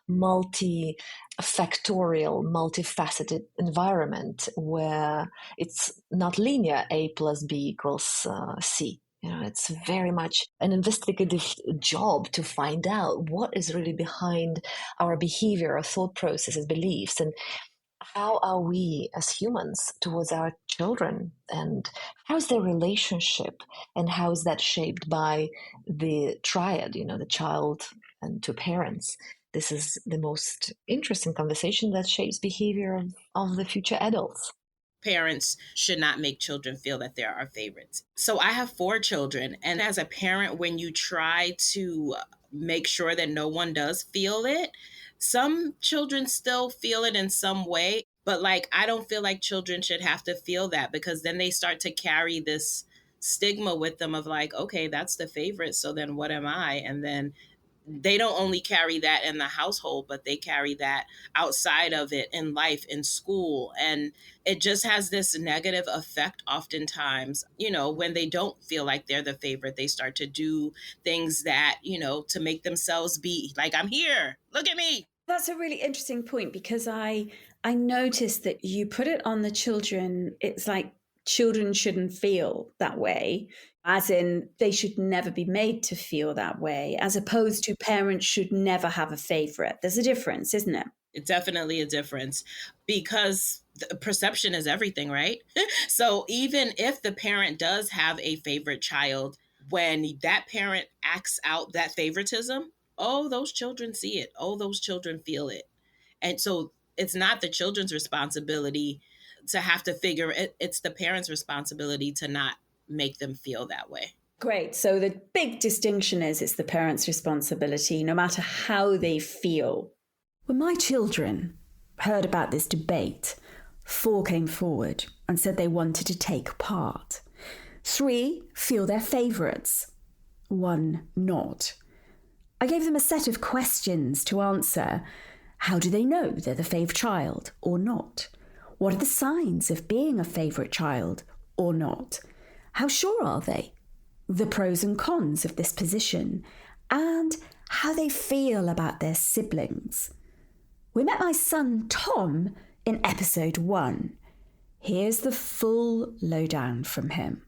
multi-factorial, multifaceted environment where it's not linear, A plus B equals C. You know, it's very much an investigative job to find out what is really behind our behavior, our thought processes, beliefs, and how are we as humans towards our children, and how is their relationship, and how is that shaped by the triad, you know, the child and two parents. This is the most interesting conversation that shapes behavior of the future adults. Parents should not make children feel that they're our favorites. So I have 4 children. And as a parent, when you try to make sure that no one does feel it, some children still feel it in some way. But like, I don't feel like children should have to feel that, because then they start to carry this stigma with them of like, okay, that's the favorite. So then what am I? And then they don't only carry that in the household, but they carry that outside of it in life, in school. And it just has this negative effect oftentimes, you know, when they don't feel like they're the favorite, they start to do things that, you know, to make themselves be like, I'm here, look at me. That's a really interesting point, because I noticed that you put it on the children. It's like children shouldn't feel that way, as in they should never be made to feel that way, as opposed to parents should never have a favorite. There's a difference, isn't it? It's definitely a difference, because the perception is everything, right? So even if the parent does have a favorite child, when that parent acts out that favoritism, oh, those children see it. Oh, those children feel it. And so it's not the children's responsibility to have to figure it. It's the parents' responsibility to not make them feel that way. Great. So the big distinction is it's the parents' responsibility, no matter how they feel. When my children heard about this debate, 4 came forward and said they wanted to take part. 3 feel they're favourites, 1 not. I gave them a set of questions to answer. How do they know they're the fave child or not? What are the signs of being a favourite child or not? How sure are they? The pros and cons of this position, and how they feel about their siblings. We met my son Tom in episode 1. Here's the full lowdown from him.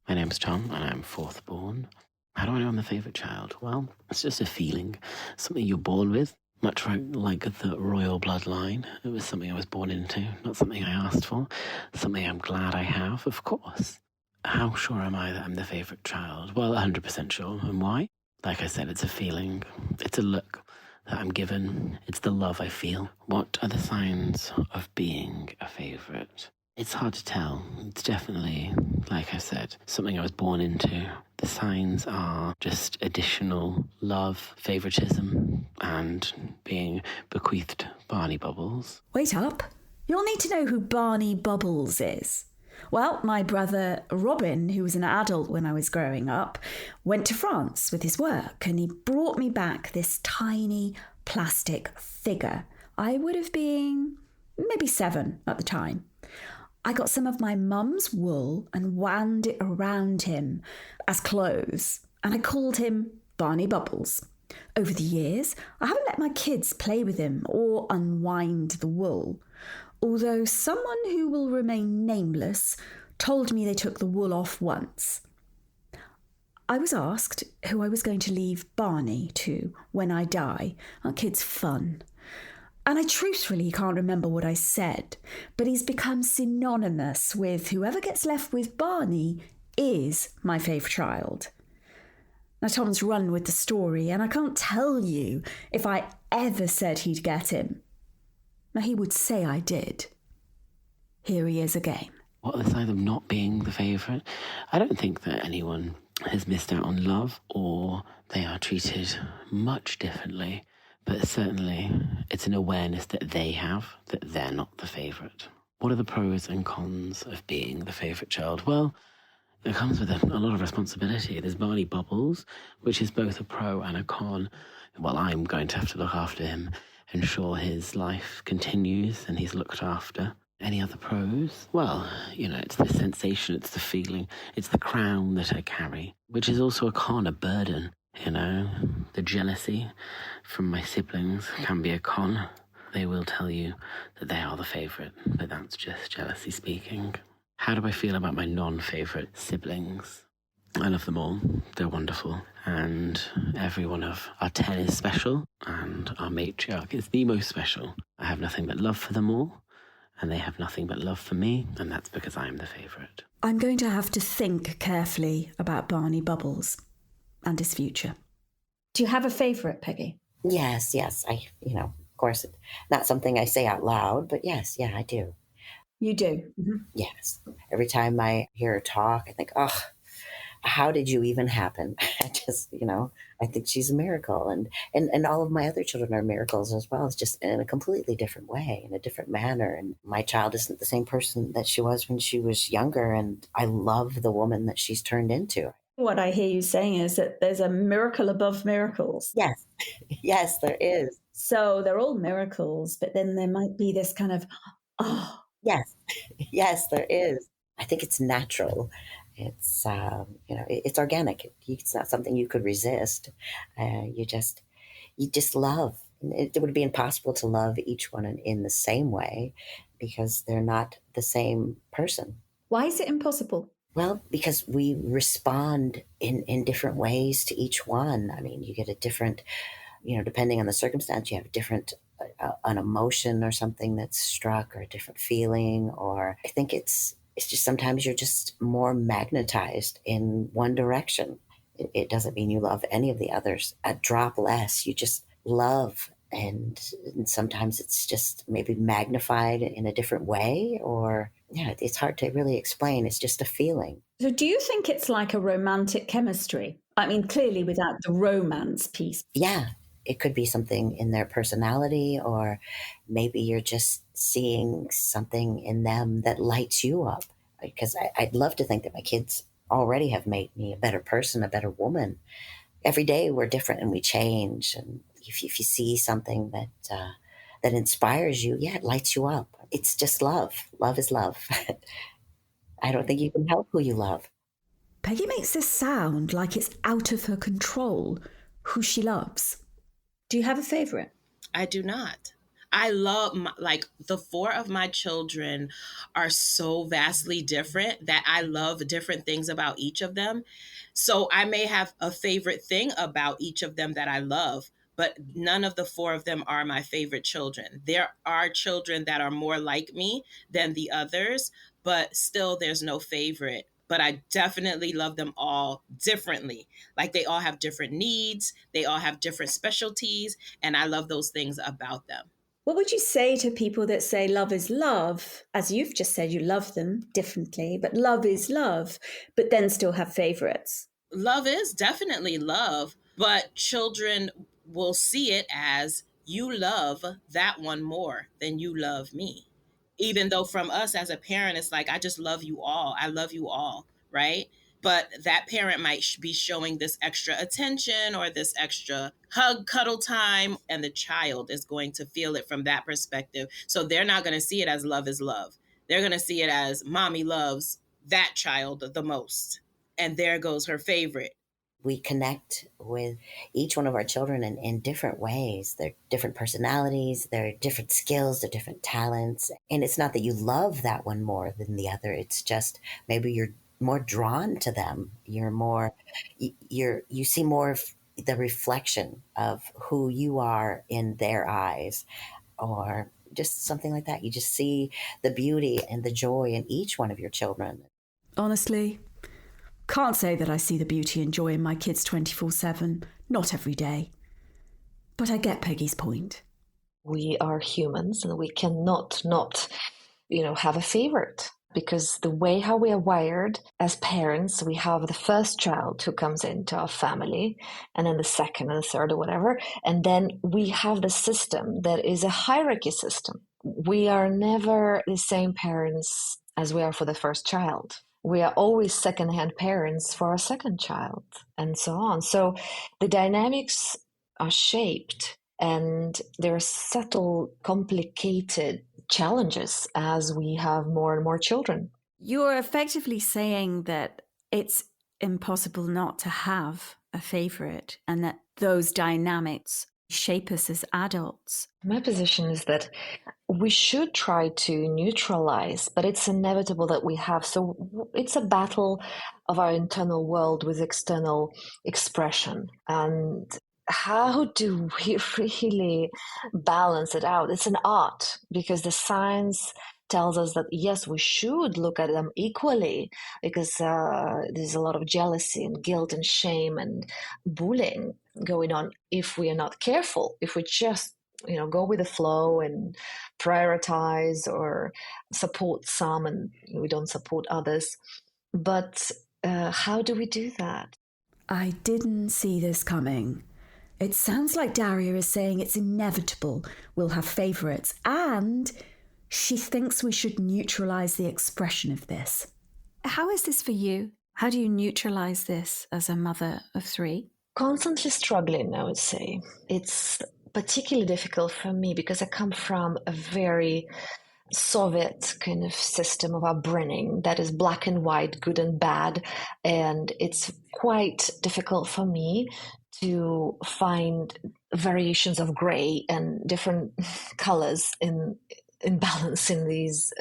My name's Tom, and I'm 4th born. How do I know I'm the favourite child? Well, it's just a feeling, something you're born with. Much like the royal bloodline. It was something I was born into, not something I asked for, something I'm glad I have, of course. How sure am I that I'm the favourite child? Well, 100% sure. And why? Like I said, it's a feeling. It's a look that I'm given. It's the love I feel. What are the signs of being a favourite? It's hard to tell. It's definitely, like I said, something I was born into. The signs are just additional love, favouritism, and being bequeathed Barney Bubbles. Wait up. You'll need to know who Barney Bubbles is. Well, my brother Robin, who was an adult when I was growing up, went to France with his work, and he brought me back this tiny plastic figure I would have been maybe 7 at the time. I got some of my mum's wool and wound it around him as clothes, and I called him Barney Bubbles. Over the years, I haven't let my kids play with him or unwind the wool, although someone who will remain nameless told me they took the wool off once. I was asked who I was going to leave Barney to when I die. Our kid's fun. And I truthfully can't remember what I said, but he's become synonymous with whoever gets left with Barney is my favourite child. Now, Tom's run with the story, and I can't tell you if I ever said he'd get him. Now, he would say I did. Here he is again. What the side of not being the favourite? I don't think that anyone has missed out on love or they are treated much differently, but certainly it's an awareness that they have that they're not the favourite. What are the pros and cons of being the favourite child? Well, it comes with a lot of responsibility. There's Barney Bubbles, which is both a pro and a con. Well, I'm going to have to look after him, ensure his life continues and he's looked after. Any other pros? Well, it's the sensation, it's the feeling, it's the crown that I carry, which is also a con, a burden. The jealousy from my siblings can be a con. They will tell you that they are the favourite, but that's just jealousy speaking. How do I feel about my non-favourite siblings? I love them all. They're wonderful. And every one of our 10 is special, and our matriarch is the most special. I have nothing but love for them all, and they have nothing but love for me, and that's because I'm the favourite. I'm going to have to think carefully about Barney Bubbles and his future. Do you have a favourite, Peggy? Yes. Of course, not something I say out loud, but yes, I do. You do? Mm-hmm. Yes. Every time I hear her talk, I think, oh, how did you even happen? I just, I think she's a miracle. And all of my other children are miracles as well. It's just in a completely different way, in a different manner. And my child isn't the same person that she was when she was younger. And I love the woman that she's turned into. What I hear you saying is that there's a miracle above miracles. Yes. Yes, there is. So they're all miracles, but then there might be this kind of, oh. Yes, there is. I think it's natural. It's, it's organic. It's not something you could resist. You just love. It would be impossible to love each one in the same way because they're not the same person. Why is it impossible? Well, because we respond in different ways to each one. I mean, you get a different, depending on the circumstance, you have a different an emotion or something that's struck or a different feeling. Or I think it's just sometimes you're just more magnetized in one direction. It doesn't mean you love any of the others a drop less. You just love. And sometimes it's just maybe magnified in a different way, or it's hard to really explain. It's just a feeling. So do you think it's like a romantic chemistry? I mean, clearly without the romance piece. Yeah, it could be something in their personality, or maybe you're just seeing something in them that lights you up. Because I'd love to think that my kids already have made me a better person, a better woman. Every day we're different and we change. And if you see something that inspires you, it lights you up. It's just love. Love is love. I don't think you can help who you love. Peggy makes this sound like it's out of her control who she loves. Do you have a favourite? I do not. I love, the 4 of my children are so vastly different that I love different things about each of them. So I may have a favorite thing about each of them that I love, but none of the 4 of them are my favorite children. There are children that are more like me than the others, but still there's no favorite. But I definitely love them all differently. Like they all have different needs, they all have different specialties, and I love those things about them. What would you say to people that say love is love? As you've just said, you love them differently, but love is love, but then still have favourites. Love is definitely love, but children will see it as you love that one more than you love me. Even though from us as a parent, it's like, I just love you all. I love you all, right? but that parent might be showing this extra attention or this extra hug, cuddle time, and the child is going to feel it from that perspective. So they're not going to see it as love is love. They're going to see it as mommy loves that child the most. And there goes her favorite. We connect with each one of our children in different ways. They're different personalities, they're different skills, they're different talents. And it's not that you love that one more than the other. It's just maybe you're more drawn to them. You see more of the reflection of who you are in their eyes, or just something like that. You just see the beauty and the joy in each one of your children. Honestly, can't say that I see the beauty and joy in my kids 24/7, not every day. But I get Peggy's point. We are humans and we cannot not, have a favorite, because the way how we are wired as parents, we have the first child who comes into our family, and then the second and the third or whatever. And then we have the system that is a hierarchy system. We are never the same parents as we are for the first child. We are always second-hand parents for our second child, and so on. So the dynamics are shaped, and there are subtle, complicated challenges as we have more and more children. You're effectively saying that it's impossible not to have a favorite, and that those dynamics shape us as adults. My position is that we should try to neutralize, but it's inevitable that we have. So it's a battle of our internal world with external expression. And how do we really balance it out? It's an art, because the science tells us that, yes, we should look at them equally, because there's a lot of jealousy and guilt and shame and bullying going on if we are not careful, if we just go with the flow and prioritize or support some and we don't support others. But how do we do that? I didn't see this coming. It sounds like Daria is saying it's inevitable we'll have favourites, and she thinks we should neutralise the expression of this. How is this for you? How do you neutralise this as a mother of 3? Constantly struggling, I would say. It's particularly difficult for me because I come from a very Soviet kind of system of upbringing that is black and white, good and bad. And it's quite difficult for me to find variations of gray and different colors in balance in these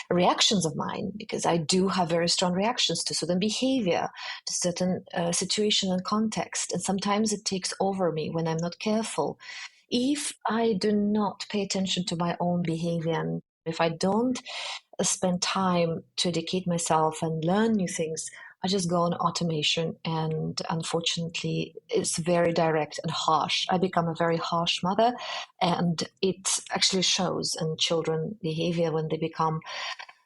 reactions of mine, because I do have very strong reactions to certain behavior, to certain situation and context. And sometimes it takes over me when I'm not careful. If I do not pay attention to my own behavior, and if I don't spend time to educate myself and learn new things, I just go on automation, and unfortunately it's very direct and harsh. I become a very harsh mother, and it actually shows in children behavior when they become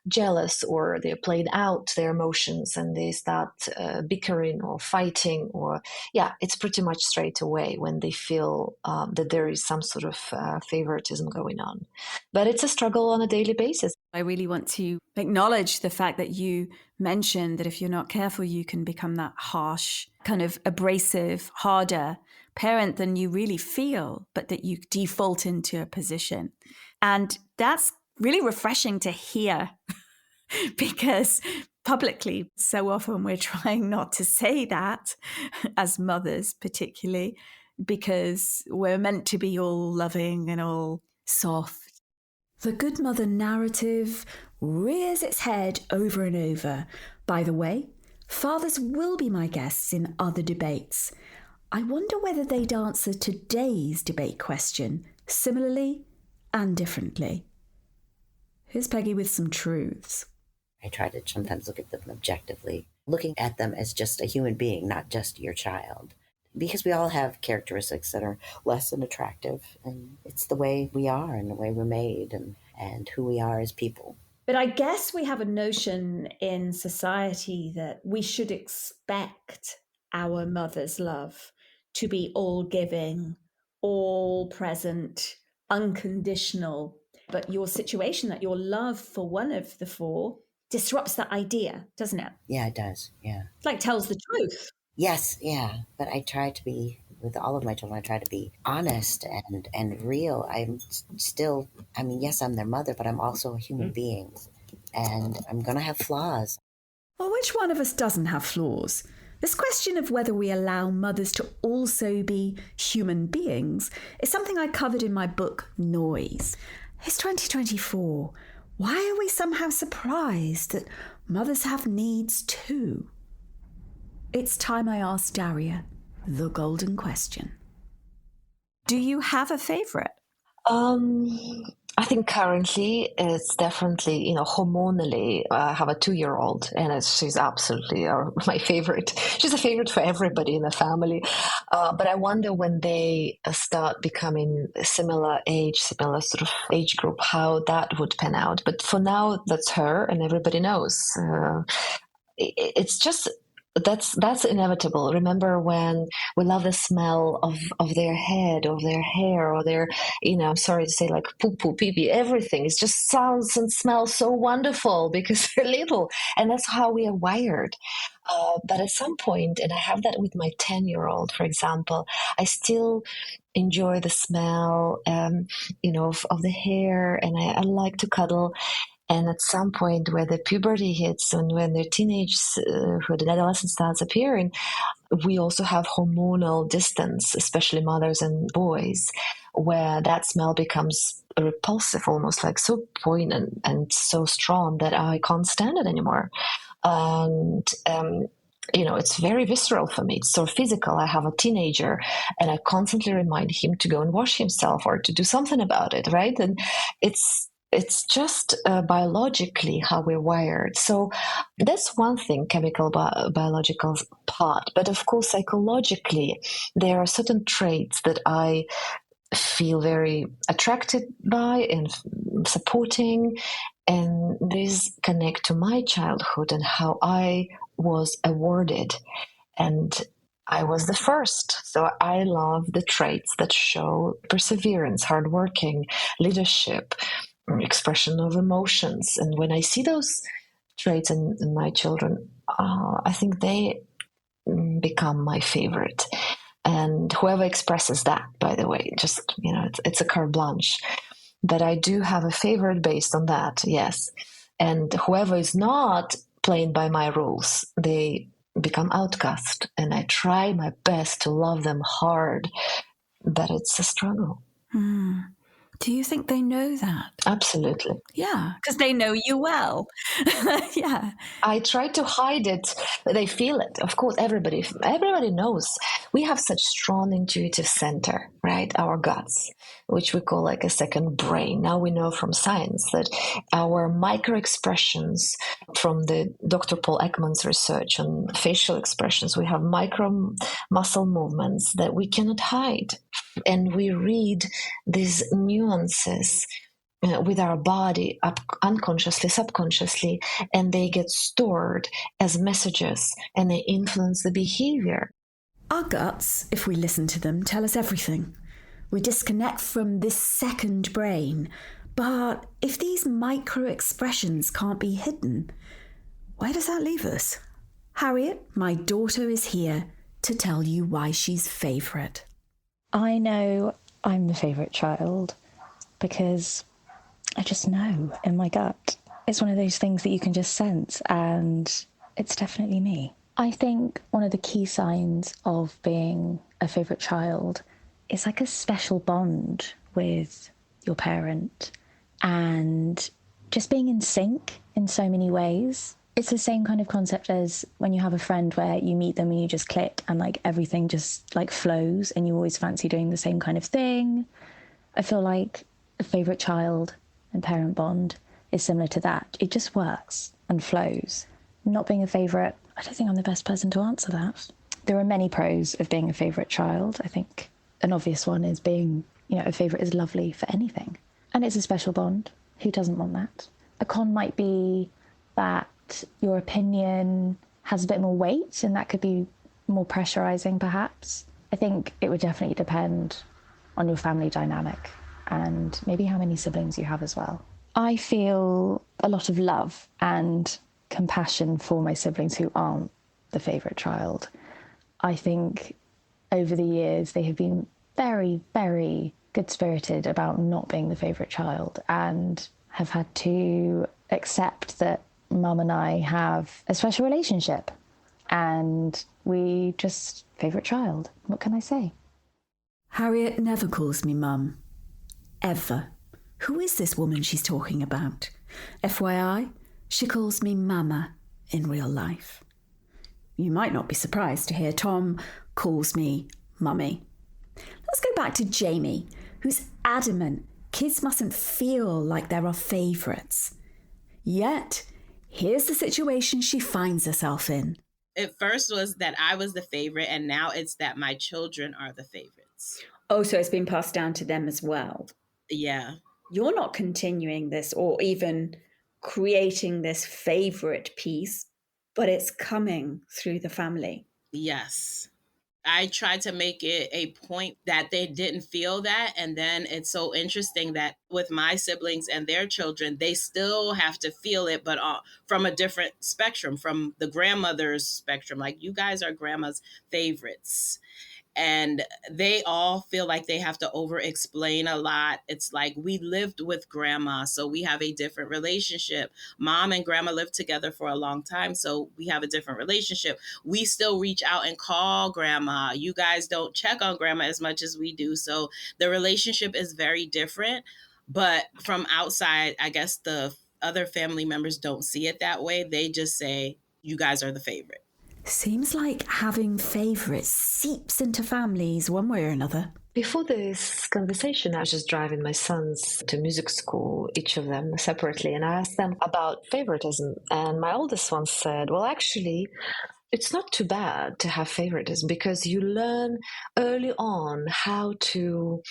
jealous or they're playing out their emotions and they start bickering or fighting, or it's pretty much straight away when they feel that there is some sort of favoritism going on. But it's a struggle on a daily basis. I really want to acknowledge the fact that you mentioned that if you're not careful, you can become that harsh, kind of abrasive, harder parent than you really feel, but that you default into a position. And that's really refreshing to hear, because publicly, so often we're trying not to say that as mothers, particularly because we're meant to be all loving and all soft. The good mother narrative rears its head over and over. By the way, fathers will be my guests in other debates. I wonder whether they'd answer today's debate question similarly and differently. Here's Peggy with some truths. I try to sometimes look at them objectively, looking at them as just a human being, not just your child. Because we all have characteristics that are less than attractive, and it's the way we are and the way we're made and who we are as people. But I guess we have a notion in society that we should expect our mother's love to be all giving, all present, unconditional. But your situation, that your love for one of the 4 disrupts that idea, doesn't it? Yeah, it does. Yeah. It's like tells the truth. Yes, yeah. But I try to be, with all of my children, I try to be honest and real. I'm still, I mean, yes, I'm their mother, but I'm also a human being. And I'm going to have flaws. Well, which one of us doesn't have flaws? This question of whether we allow mothers to also be human beings is something I covered in my book, Noise. It's 2024. Why are we somehow surprised that mothers have needs too? It's time I asked Daria the golden question. Do you have a favourite? I think currently it's definitely, hormonally, I have a 2-year-old and she's absolutely my favorite. She's a favorite for everybody in the family. But I wonder when they start becoming similar sort of age group, how that would pan out. But for now, that's her and everybody knows. It's just... That's inevitable. Remember when we love the smell of their head, of their hair, or their, I'm sorry to say, like poo poo, pee pee, everything. It just sounds and smells so wonderful because they're little, and that's how we are wired. But at some point, and I have that with my 10-year-old, for example, I still enjoy the smell, of the hair, and I like to cuddle. And at some point where the puberty hits and when their teenagehood and adolescence starts appearing, we also have hormonal distance, especially mothers and boys, where that smell becomes repulsive, almost like so poignant and so strong that I can't stand it anymore. And it's very visceral for me. It's so physical. I have a teenager and I constantly remind him to go and wash himself or to do something about it, right? And it's just biologically how we're wired. So that's one thing, chemical, biological part. But of course, psychologically, there are certain traits that I feel very attracted by and supporting. And these connect to my childhood and how I was awarded. And I was the first. So I love the traits that show perseverance, hardworking, leadership, expression of emotions. And when I see those traits in my children, I think they become my favorite. And whoever expresses that, by the way, just, it's a carte blanche. But I do have a favorite based on that, yes. And whoever is not playing by my rules, they become outcast. And I try my best to love them hard, but it's a struggle. Do you think they know that? Absolutely. Yeah, because they know you well. Yeah. I try to hide it, but they feel it. Of course, everybody knows. We have such strong intuitive center, right? Our guts, which we call like a second brain. Now we know from science that our micro expressions from the Dr. Paul Ekman's research on facial expressions, we have micro muscle movements that we cannot hide. And we read these nuances with our body unconsciously, subconsciously, and they get stored as messages and they influence the behavior. Our guts, if we listen to them, tell us everything. We disconnect from this second brain. But if these micro expressions can't be hidden, where does that leave us? Harriet, my daughter, is here to tell you why she's favourite. I know I'm the favourite child because I just know in my gut. It's one of those things that you can just sense, and it's definitely me. I think one of the key signs of being a favourite child is like a special bond with your parent and just being in sync in so many ways. It's the same kind of concept as when you have a friend where you meet them and you just click and like everything just like flows and you always fancy doing the same kind of thing. I feel like a favourite child and parent bond is similar to that. It just works and flows. Not being a favourite, I don't think I'm the best person to answer that. There are many pros of being a favourite child. I think an obvious one is being, a favourite is lovely for anything. And it's a special bond. Who doesn't want that? A con might be that your opinion has a bit more weight and that could be more pressurizing perhaps. I think it would definitely depend on your family dynamic and maybe how many siblings you have as well. I feel a lot of love and compassion for my siblings who aren't the favourite child. I think over the years they have been very, very good-spirited about not being the favourite child and have had to accept that Mum and I have a special relationship and we just favourite child. What can I say? Harriet never calls me Mum. Ever. Who is this woman she's talking about? FYI, she calls me Mama in real life. You might not be surprised to hear Tom calls me Mummy. Let's go back to Jamie, who's adamant kids mustn't feel like there are favourites. Yet, here's the situation she finds herself in. It first was that I was the favorite, and now it's that my children are the favorites. Oh, so it's been passed down to them as well. Yeah. You're not continuing this or even creating this favourite piece, but it's coming through the family. Yes. I tried to make it a point that they didn't feel that. And then it's so interesting that with my siblings and their children, they still have to feel it, but from a different spectrum, from the grandmother's spectrum. Like, you guys are grandma's favorites. And they all feel like they have to over-explain a lot. It's like, we lived with grandma, so we have a different relationship. Mom and grandma lived together for a long time, so we have a different relationship. We still reach out and call grandma. You guys don't check on grandma as much as we do. So the relationship is very different. But from outside, I guess the other family members don't see it that way. They just say, you guys are the favorite. Seems like having favourites seeps into families one way or another. Before this conversation, I was just driving my sons to music school, each of them separately, and I asked them about favoritism. And my oldest one said, well, actually, it's not too bad to have favoritism because you learn early on how to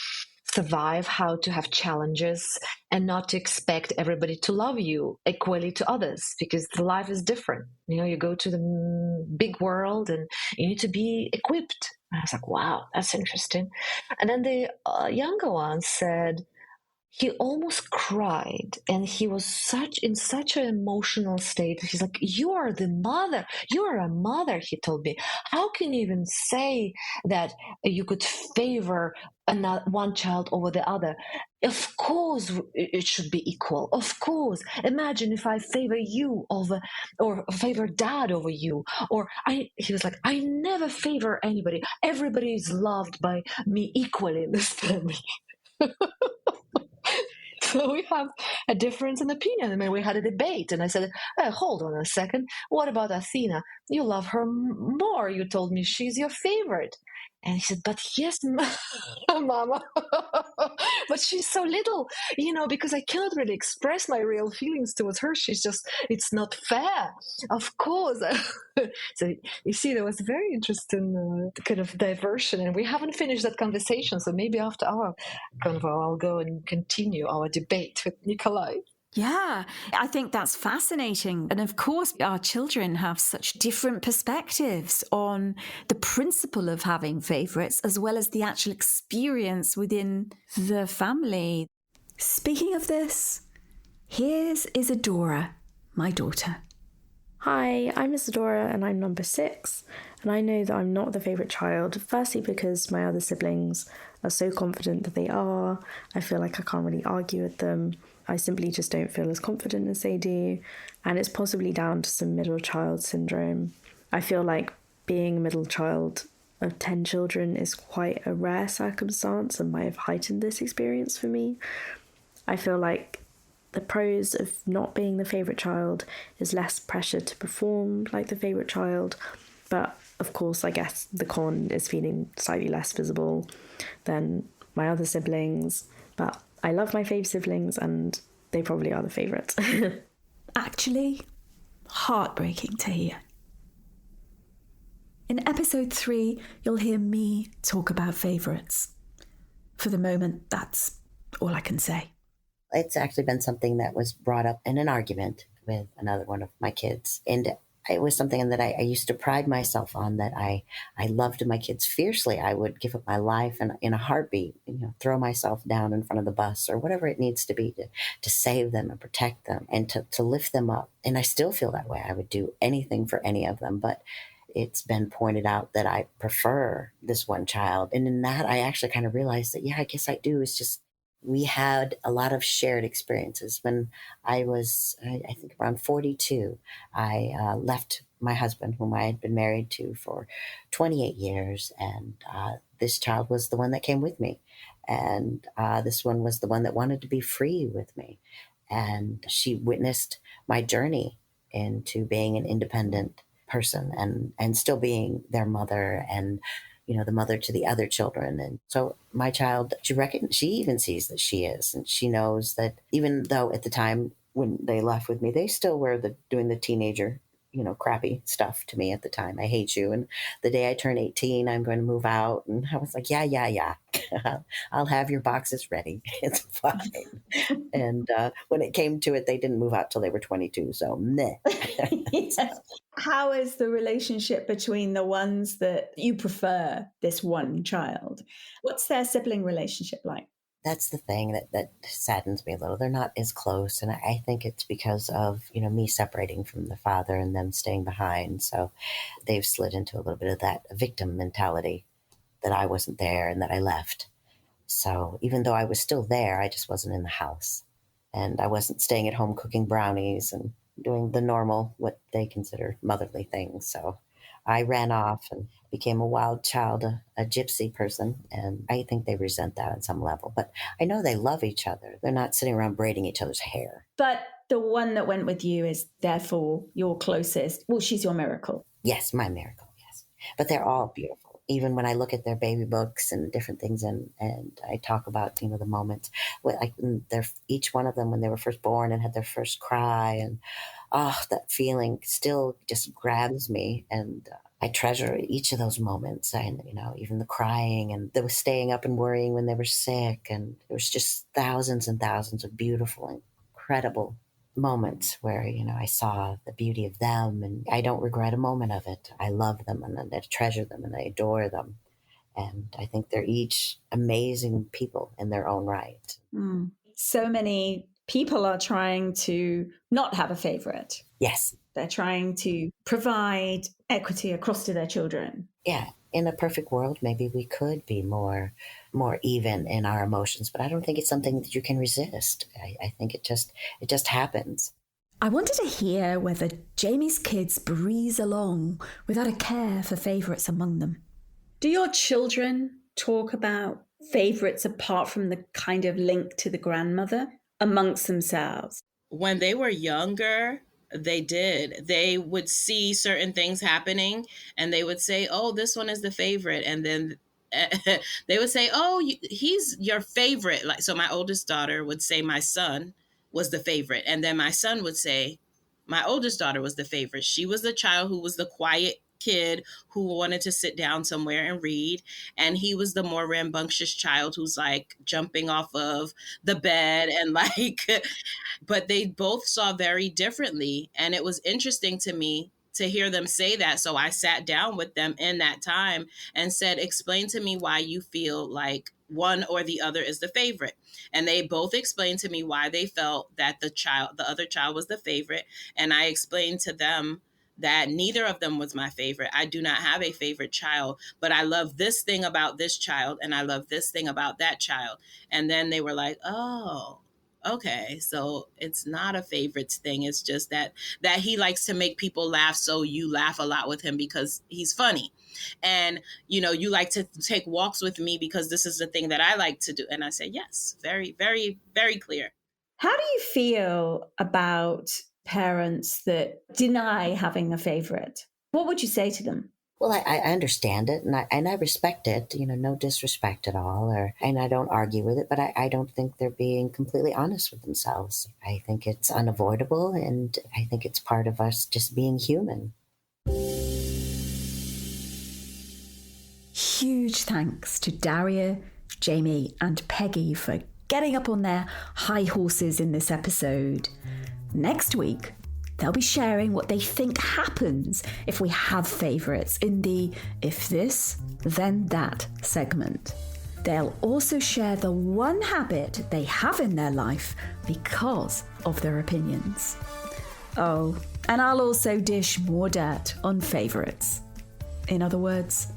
survive, how to have challenges, and not to expect everybody to love you equally to others, because the life is different. You know, you go to the big world and you need to be equipped. And I was like, wow, that's interesting. And then the younger one said, he almost cried, and he was in such an emotional state. He's like, you are the mother. You are a mother, he told me. How can you even say that you could favor one child over the other? Of course it should be equal. Of course. Imagine if I favor you or favor dad over you. He was like, I never favor anybody. Everybody is loved by me equally in this family. So we have a difference in opinion. I mean, we had a debate, and I said, hold on a second. What about Athena? You love her more. You told me she's your favorite. And he said, but yes, Mama, but she's so little, because I cannot really express my real feelings towards her. It's not fair. Of course. So you see, there was a very interesting kind of diversion, and we haven't finished that conversation. So maybe after our convo, I'll go and continue our debate with Nikolai. Yeah, I think that's fascinating. And of course, our children have such different perspectives on the principle of having favourites, as well as the actual experience within the family. Speaking of this, here's Isadora, my daughter. Hi, I'm Isadora and I'm number 6. And I know that I'm not the favourite child, firstly because my other siblings are so confident that they are. I feel like I can't really argue with them. I simply just don't feel as confident as they do. And it's possibly down to some middle child syndrome. I feel like being a middle child of 10 children is quite a rare circumstance and might have heightened this experience for me. I feel like the pros of not being the favourite child is less pressure to perform like the favourite child. But of course, I guess the con is feeling slightly less visible than my other siblings. But I love my fave siblings and they probably are the favourites. Actually, heartbreaking to hear. In episode 3, you'll hear me talk about favourites. For the moment, that's all I can say. It's actually been something that was brought up in an argument with another one of my kids. And it was something that I used to pride myself on, that I loved my kids fiercely. I would give up my life and in a heartbeat, throw myself down in front of the bus or whatever it needs to be to save them and protect them and to lift them up. And I still feel that way. I would do anything for any of them, but it's been pointed out that I prefer this one child. And in that, I actually kind of realized that, yeah, I guess I do. It's just, we had a lot of shared experiences. When I was, I think around 42, I left my husband, whom I had been married to for 28 years. And this child was the one that came with me. And this one was the one that wanted to be free with me. And she witnessed my journey into being an independent person and still being their mother and the mother to the other children. And so my child, she even sees that she is, and she knows that even though at the time when they left with me, they still were doing the teenager, crappy stuff to me at the time. I hate you. And the day I turn 18, I'm going to move out. And I was like, yeah. I'll have your boxes ready. It's fine. And when it came to it, they didn't move out till they were 22. So meh. Yes. How is the relationship between the ones that you prefer, this one child? What's their sibling relationship like? That's the thing that saddens me a little. They're not as close. And I think it's because of, me separating from the father and them staying behind. So they've slid into a little bit of that victim mentality, that I wasn't there and that I left. So even though I was still there, I just wasn't in the house. And I wasn't staying at home cooking brownies and doing the normal, what they consider motherly things. So I ran off and became a wild child, a gypsy person. And I think they resent that on some level. But I know they love each other. They're not sitting around braiding each other's hair. But the one that went with you is therefore your closest. Well, she's your miracle. Yes, my miracle, yes. But they're all beautiful. Even when I look at their baby books and different things, and I talk about, the moments, each one of them when they were first born and had their first cry, and that feeling still just grabs me, and I treasure each of those moments, and even the crying and the staying up and worrying when they were sick, and there was just thousands and thousands of beautiful, incredible moments where, I saw the beauty of them, and I don't regret a moment of it. I love them and I treasure them and I adore them. And I think they're each amazing people in their own right. So many people are trying to not have a favorite. Yes. They're trying to provide equity across to their children. Yeah. In a perfect world, maybe we could be more even in our emotions, but I don't think it's something that you can resist. I think it just happens. I wanted to hear whether Jamie's kids breeze along without a care for favourites among them. Do your children talk about favourites apart from the kind of link to the grandmother amongst themselves? When they were younger, they did. They would see certain things happening and they would say, oh, this one is the favorite. And then they would say, oh, he's your favorite. So my oldest daughter would say my son was the favorite. And then my son would say my oldest daughter was the favorite. She was the child who was the quiet kid who wanted to sit down somewhere and read. And he was the more rambunctious child who's like jumping off of the bed and but they both saw very differently. And it was interesting to me to hear them say that. So I sat down with them in that time and said, explain to me why you feel like one or the other is the favorite. And they both explained to me why they felt that the other child was the favorite. And I explained to them that neither of them was my favorite. I do not have a favorite child, but I love this thing about this child and I love this thing about that child. And then they were like, oh, okay, so it's not a favorites thing. It's just that he likes to make people laugh, so you laugh a lot with him because he's funny. And, you like to take walks with me because this is the thing that I like to do. And I said, yes, very, very, very clear. How do you feel about parents that deny having a favorite? What would you say to them? Well, I understand it and I respect it, no disrespect at all, and I don't argue with it, but I don't think they're being completely honest with themselves. I think it's unavoidable, and I think it's part of us just being human. Huge thanks to Daria, Jamie and Peggy for getting up on their high horses in this episode. Next week, They'll be sharing what they think happens if we have favourites in the If This, Then That segment. They'll also share the one habit they have in their life because of their opinions. Oh, and I'll also dish more dirt on favourites. In other words,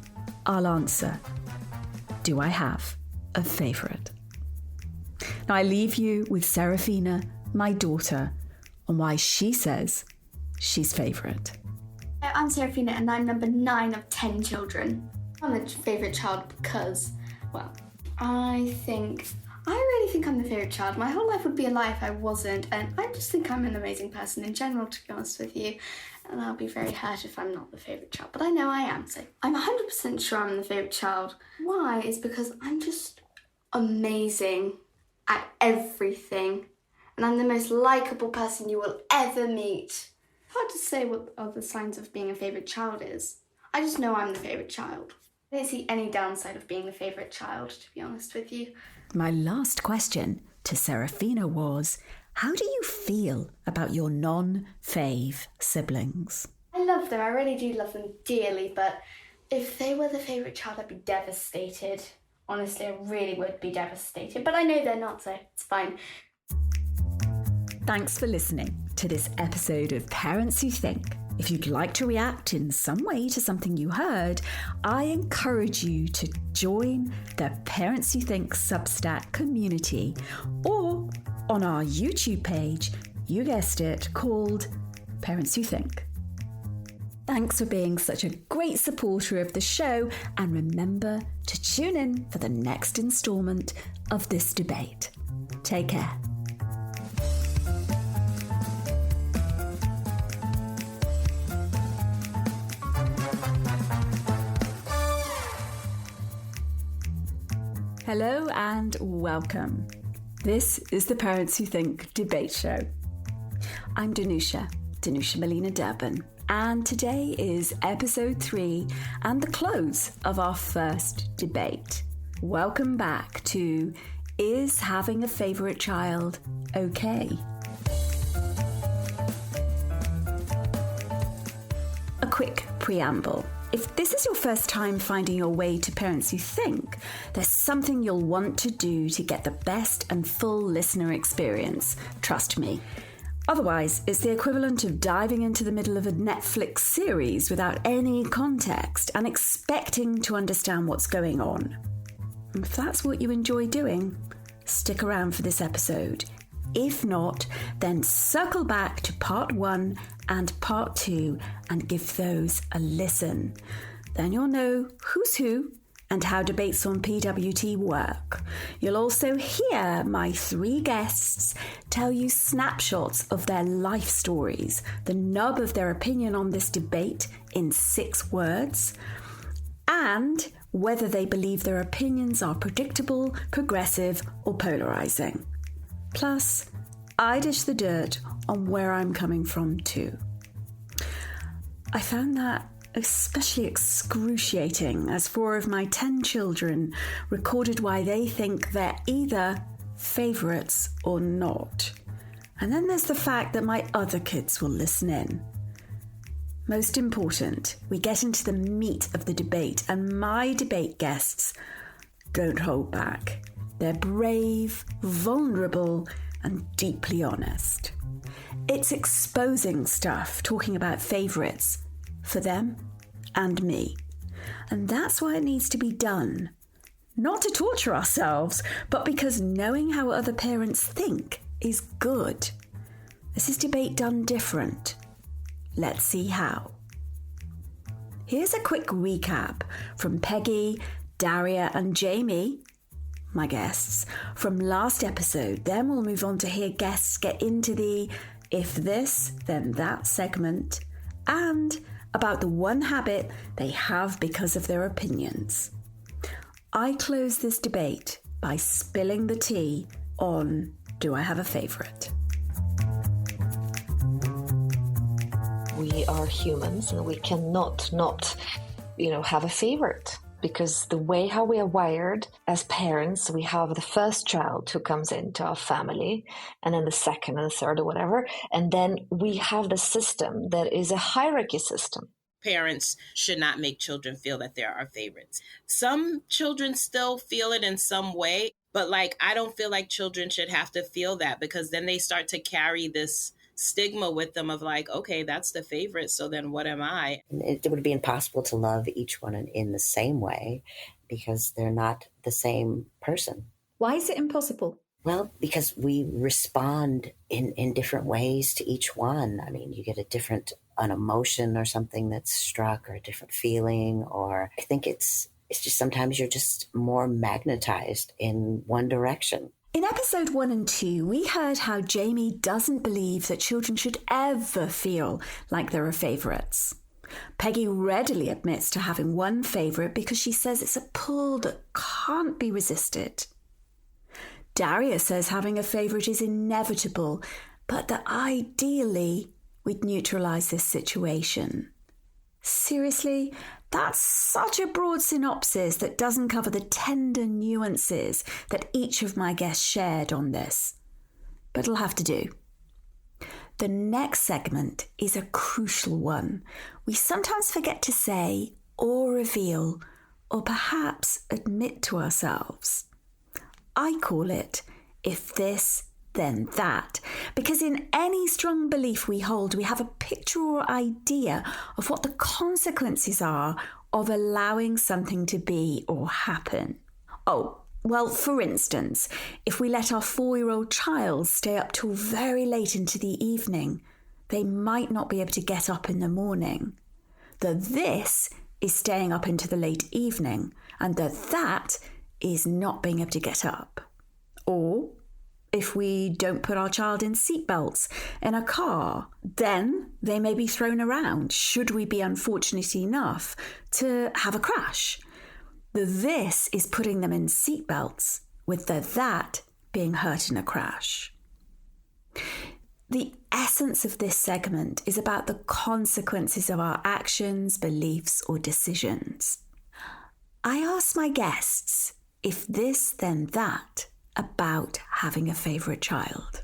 I'll answer, do I have a favourite? Now I leave you with Serafina, my daughter, on why she says she's favourite. I'm Serafina and I'm number 9 of 10 children. I'm a favourite child because, well, I really think I'm the favourite child. My whole life would be a lie if I wasn't, and I just think I'm an amazing person in general, to be honest with you. And I'll be very hurt if I'm not the favourite child, but I know I am, so I'm 100% sure I'm the favourite child. Why? Is because I'm just amazing at everything, and I'm the most likeable person you will ever meet. Hard to say what other signs of being a favourite child is. I just know I'm the favourite child. I don't see any downside of being the favourite child, to be honest with you. My last question to Serafina was, how do you feel about your non-fave siblings? I love them, I really do love them dearly, but if they were the favourite child, I'd be devastated. Honestly, I really would be devastated, but I know they're not, so it's fine. Thanks for listening to this episode of Parents Who Think. If you'd like to react in some way to something you heard, I encourage you to join the Parents Who Think Substack community or on our YouTube page, you guessed it, called Parents Who Think. Thanks for being such a great supporter of the show, and remember to tune in for the next instalment of this debate. Take care. Hello and welcome. This is the Parents Who Think debate show. I'm Danusia Malina-Derben, and today is episode 3 and the close of our first debate. Welcome back to Is Having a Favourite Child Okay? A quick preamble. If this is your first time finding your way to Parents Who Think, there's something you'll want to do to get the best and full listener experience. Trust me. Otherwise, it's the equivalent of diving into the middle of a Netflix series without any context and expecting to understand what's going on. If that's what you enjoy doing, stick around for this episode. If not, then circle back to part 1 and part 2 and give those a listen. Then you'll know who's who and how debates on PWT work. You'll also hear my 3 guests tell you snapshots of their life stories, the nub of their opinion on this debate in 6 words, and whether they believe their opinions are predictable, progressive, or polarising. Plus, I dish the dirt on where I'm coming from too. I found that especially excruciating as 4 of my 10 children recorded why they think they're either favourites or not. And then there's the fact that my other kids will listen in. Most important, we get into the meat of the debate, and my debate guests don't hold back. They're brave, vulnerable, and deeply honest. It's exposing stuff, talking about favourites for them and me. And that's why it needs to be done. Not to torture ourselves, but because knowing how other parents think is good. This is debate done different. Let's see how. Here's a quick recap from Peggy, Daria, and Jamie, my guests, from last episode. Then we'll move on to hear guests get into the If This, Then That segment, and about the one habit they have because of their opinions. I close this debate by spilling the tea on Do I Have a Favourite? We are humans and we cannot not, have a favourite. because the way how we are wired as parents, we have the first child who comes into our family, and then the second and the third or whatever. And then we have the system that is a hierarchy system. Parents should not make children feel that they're our favorites. Some children still feel it in some way, but I don't feel like children should have to feel that, because then they start to carry this stigma with them of okay, that's the favorite, so then what am I? It would be impossible to love each one in the same way because they're not the same person. Why is it impossible? Well, because we respond in different ways to each one. I mean, you get an emotion or something that's struck, or a different feeling, or I think it's just sometimes you're just more magnetized in one direction. In episode 1 and 2, we heard how Jamie doesn't believe that children should ever feel like there are favourites. Peggy readily admits to having one favourite because she says it's a pull that can't be resisted. Daria says having a favourite is inevitable, but that ideally we'd neutralise this situation. Seriously, that's such a broad synopsis that doesn't cover the tender nuances that each of my guests shared on this. But it'll have to do. The next segment is a crucial one. We sometimes forget to say or reveal or perhaps admit to ourselves. I call it if this, then that, because in any strong belief we hold, we have a picture or idea of what the consequences are of allowing something to be or happen. Oh, well, for instance, if we let our 4-year-old child stay up till very late into the evening, they might not be able to get up in the morning. The this is staying up into the late evening, and the that is not being able to get up. Or if we don't put our child in seatbelts in a car, then they may be thrown around should we be unfortunate enough to have a crash. The this is putting them in seatbelts, with the that being hurt in a crash. The essence of this segment is about the consequences of our actions, beliefs, or decisions. I ask my guests if this, then that, about having a favourite child.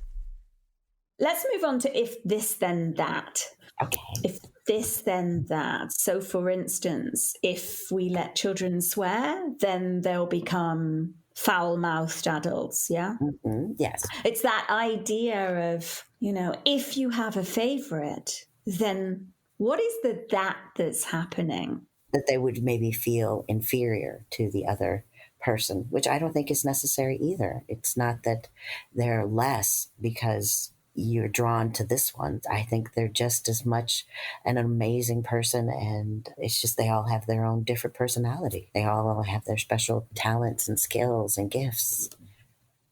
Let's move on to if this, then that. Okay. If this, then that. So, for instance, if we let children swear, then they'll become foul-mouthed adults, yeah? Mm-hmm. Yes. It's that idea of, if you have a favourite, then what is the that that's happening? That they would maybe feel inferior to the other person, which I don't think is necessary either. It's not that they're less because you're drawn to this one. I think they're just as much an amazing person, and it's just they all have their own different personality. They all have their special talents and skills and gifts.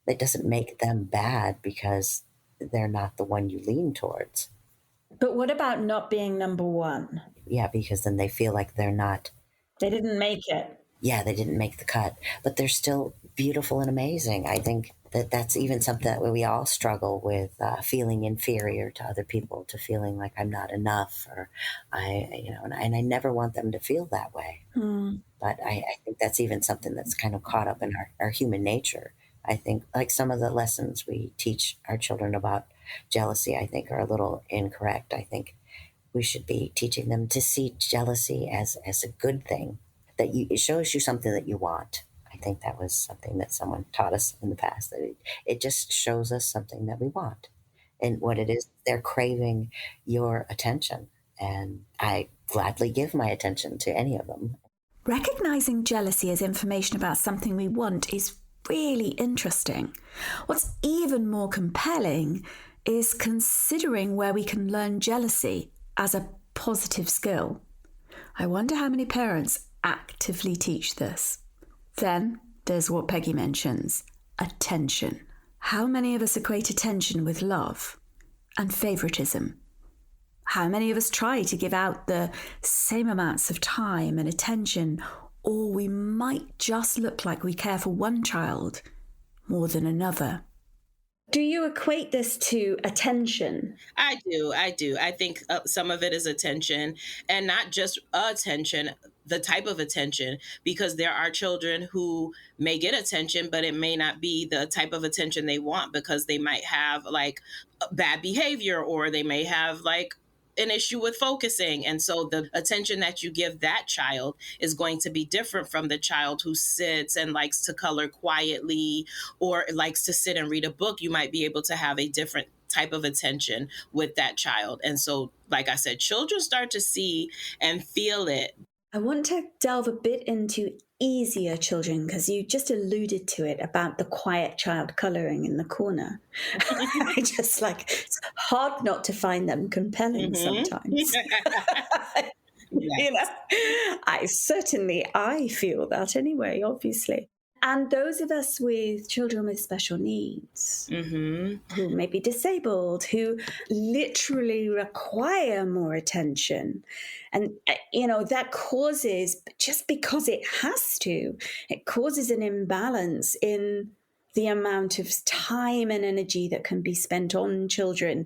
It doesn't make them bad because they're not the one you lean towards. But what about not being number one? Yeah, because then they feel like they're not. They didn't make it. Yeah, they didn't make the cut, but they're still beautiful and amazing. I think that's even something that we all struggle with, feeling inferior to other people, to feeling like I'm not enough, or and I never want them to feel that way. But I think that's even something that's kind of caught up in our human nature. I think like some of the lessons we teach our children about jealousy, I think are a little incorrect. I think we should be teaching them to see jealousy as a good thing. That it shows you something that you want. I think that was something that someone taught us in the past, that it just shows us something that we want. And what it is, they're craving your attention. And I gladly give my attention to any of them. Recognizing jealousy as information about something we want is really interesting. What's even more compelling is considering where we can learn jealousy as a positive skill. I wonder how many parents actively teach this. Then there's what Peggy mentions, attention. How many of us equate attention with love and favouritism? How many of us try to give out the same amounts of time and attention, or we might just look like we care for one child more than another? Do you equate this to attention? I do. I think some of it is attention, and not just attention, the type of attention, because there are children who may get attention, but it may not be the type of attention they want, because they might have like bad behavior, or they may have like an issue with focusing. And so the attention that you give that child is going to be different from the child who sits and likes to color quietly or likes to sit and read a book. You might be able to have a different type of attention with that child. And so, like I said, children start to see and feel it. I want to delve a bit into easier children, because you just alluded to it about the quiet child colouring in the corner. I just like, it's hard not to find them compelling sometimes. You know, I feel that anyway, obviously. And those of us with children with special needs, who may be disabled, who literally require more attention. And, you know, that causes, just because it has to, it causes an imbalance in the amount of time and energy that can be spent on children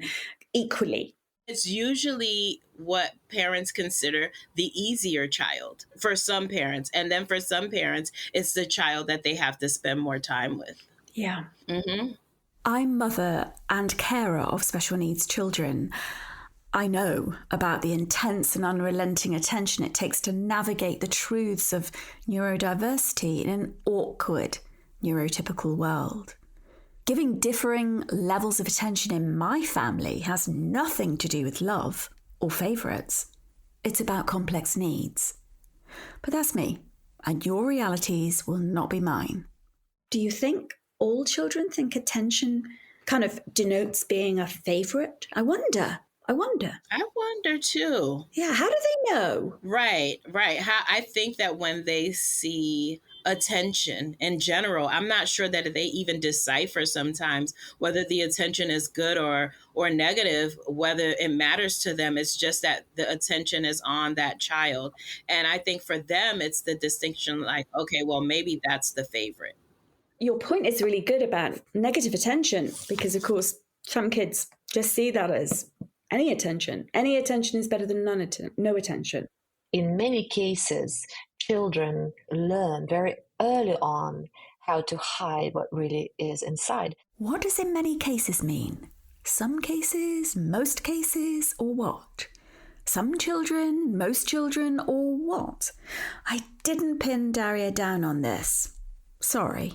equally. It's usually what parents consider the easier child for some parents. And then for some parents, it's the child that they have to spend more time with. Yeah. I'm mother and carer of special needs children. I know about the intense and unrelenting attention it takes to navigate the truths of neurodiversity in an awkward, neurotypical world. Giving differing levels of attention in my family has nothing to do with love or favourites. It's about complex needs. But that's me, and your realities will not be mine. Do you think all children think attention kind of denotes being a favourite? I wonder. I wonder too. Yeah, how do they know? Right. I think that when they see attention in general, I'm not sure that they even decipher sometimes whether the attention is good or negative, whether it matters to them. It's just that the attention is on that child. And I think for them, it's the distinction like, okay, well, maybe that's the favorite. Your point is really good about negative attention, because, of course, some kids just see that as any attention. Any attention is better than no attention. In many cases, children learn very early on how to hide what really is inside. What does in many cases mean? Some cases, most cases, or what? Some children, most children, or what? I didn't pin Daria down on this. Sorry.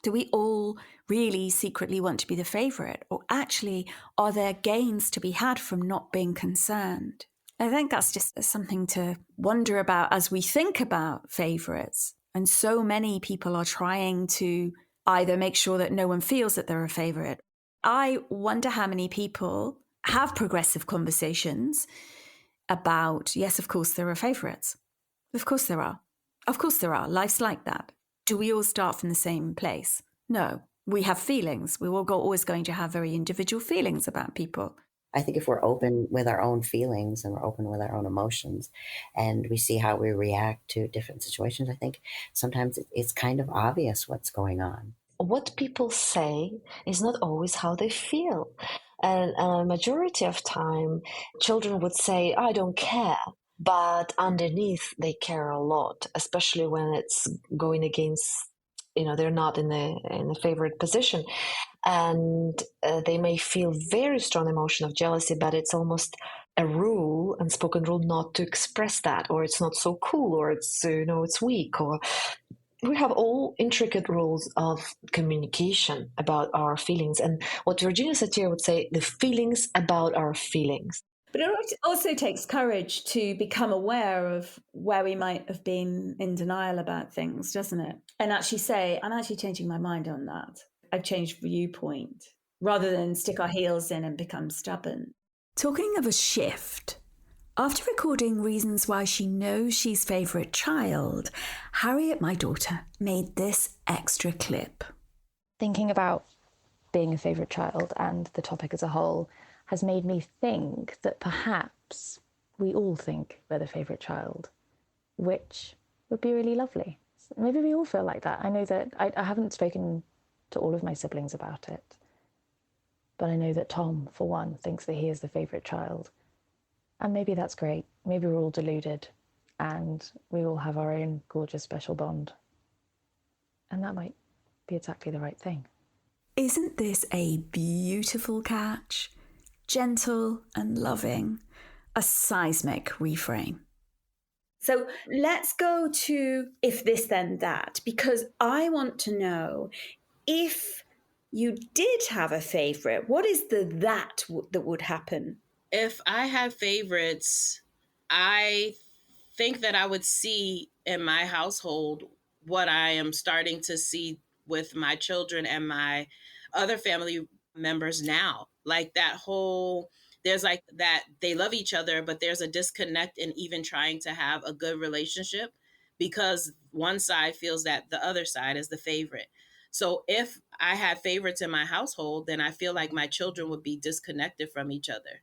Do we all really secretly want to be the favourite? Or actually, are there gains to be had from not being concerned? I think that's just something to wonder about as we think about favourites. And so many people are trying to either make sure that no one feels that they're a favourite. I wonder how many people have progressive conversations about, yes, of course, there are favourites. Of course there are. Of course there are. Life's like that. Do we all start from the same place? No. We have feelings. We're always going to have very individual feelings about people. I think if we're open with our own feelings and we're open with our own emotions and we see how we react to different situations, I think sometimes it's kind of obvious what's going on. What people say is not always how they feel. And a majority of time, children would say, I don't care. But underneath, they care a lot, especially when it's going against, they're not in the favorite position. And they may feel very strong emotion of jealousy, but it's almost a rule, unspoken rule, not to express that, or it's not so cool, or it's, it's weak, or we have all intricate rules of communication about our feelings. And what Virginia Satir would say, the feelings about our feelings. But it also takes courage to become aware of where we might have been in denial about things, doesn't it? And actually say, I'm actually changing my mind on that. I've changed viewpoint, rather than stick our heels in and become stubborn. Talking of a shift, after recording reasons why she knows she's favourite child, Harriet, my daughter, made this extra clip. Thinking about being a favourite child and the topic as a whole has made me think that perhaps we all think we're the favourite child, which would be really lovely. Maybe we all feel like that. I know that I haven't spoken to all of my siblings about it, but I know that Tom, for one, thinks that he is the favourite child. And maybe that's great. Maybe we're all deluded. and we all have our own gorgeous special bond. And that might be exactly the right thing. Isn't this a beautiful catch? Gentle and loving. A seismic reframe. So let's go to if this then that, because I want to know if you did have a favourite, what is the that would happen? If I had favorites, I think that I would see in my household what I am starting to see with my children and my other family members now. Like that whole, there's like that they love each other, but there's a disconnect in even trying to have a good relationship because one side feels that the other side is the favorite. So if I had favorites in my household, then I feel like my children would be disconnected from each other.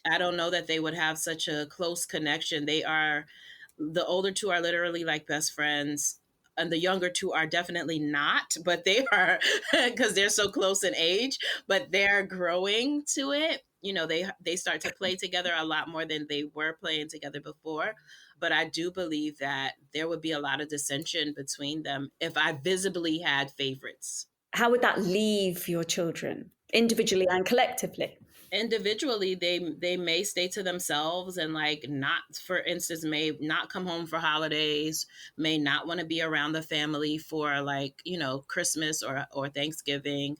I don't know that they would have such a close connection. The older two are literally like best friends, and the younger two are definitely not, but they are because they're so close in age, but they're growing to it. You know, they start to play together a lot more than they were playing together before. But I do believe that there would be a lot of dissension between them if I visibly had favorites. How would that leave your children, individually and collectively? Individually, they may stay to themselves and like not, for instance, may not come home for holidays, may not want to be around the family for like, you know, Christmas or Thanksgiving.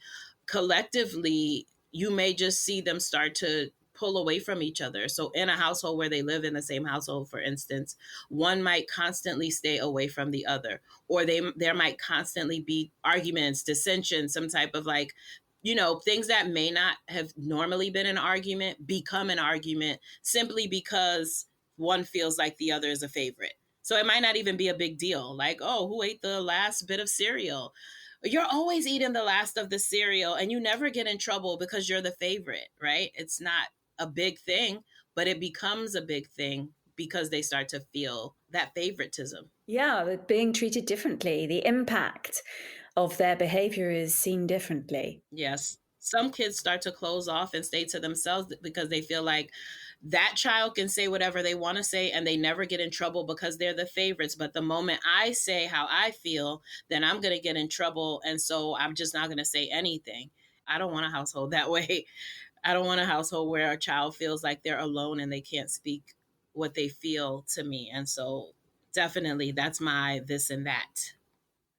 Collectively, you may just see them start to pull away from each other. So in a household where they live in the same household, for instance, one might constantly stay away from the other, or there might constantly be arguments, dissension, some type of like, you know, things that may not have normally been an argument become an argument simply because one feels like the other is a favorite. So it might not even be a big deal. Like, oh, who ate the last bit of cereal? You're always eating the last of the cereal and you never get in trouble because you're the favorite, right? It's not a big thing, but it becomes a big thing because they start to feel that favoritism. Yeah, being treated differently, the impact of their behavior is seen differently. Yes. Some kids start to close off and stay to themselves because they feel like that child can say whatever they want to say and they never get in trouble because they're the favorites. But the moment I say how I feel, then I'm going to get in trouble. And so I'm just not going to say anything. I don't want a household that way. I don't want a household where a child feels like they're alone and they can't speak what they feel to me. And so definitely that's my this and that.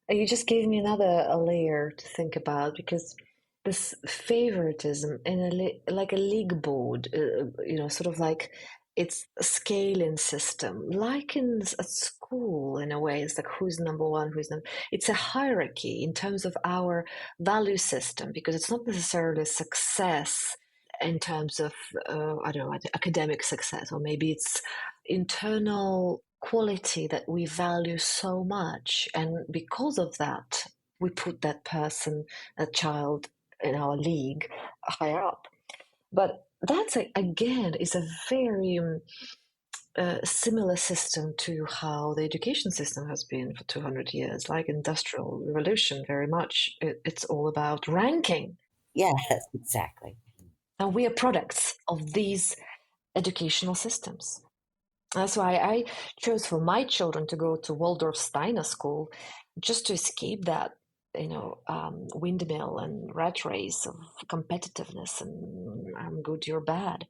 You just gave me another layer to think about, because this favoritism in like a league board, sort of like it's a scaling system, like at school in a way. It's like who's number one, it's a hierarchy in terms of our value system, because it's not necessarily success in terms of, academic success, or maybe it's internal quality that we value so much. And because of that, we put that person, that child in our league higher up. But that's, again, is a very similar system to how the education system has been for 200 years, like Industrial Revolution, very much. It's all about ranking. Yes, exactly. And we are products of these educational systems. That's why I chose for my children to go to Waldorf Steiner school, just to escape that, windmill and rat race of competitiveness and I'm good, you're bad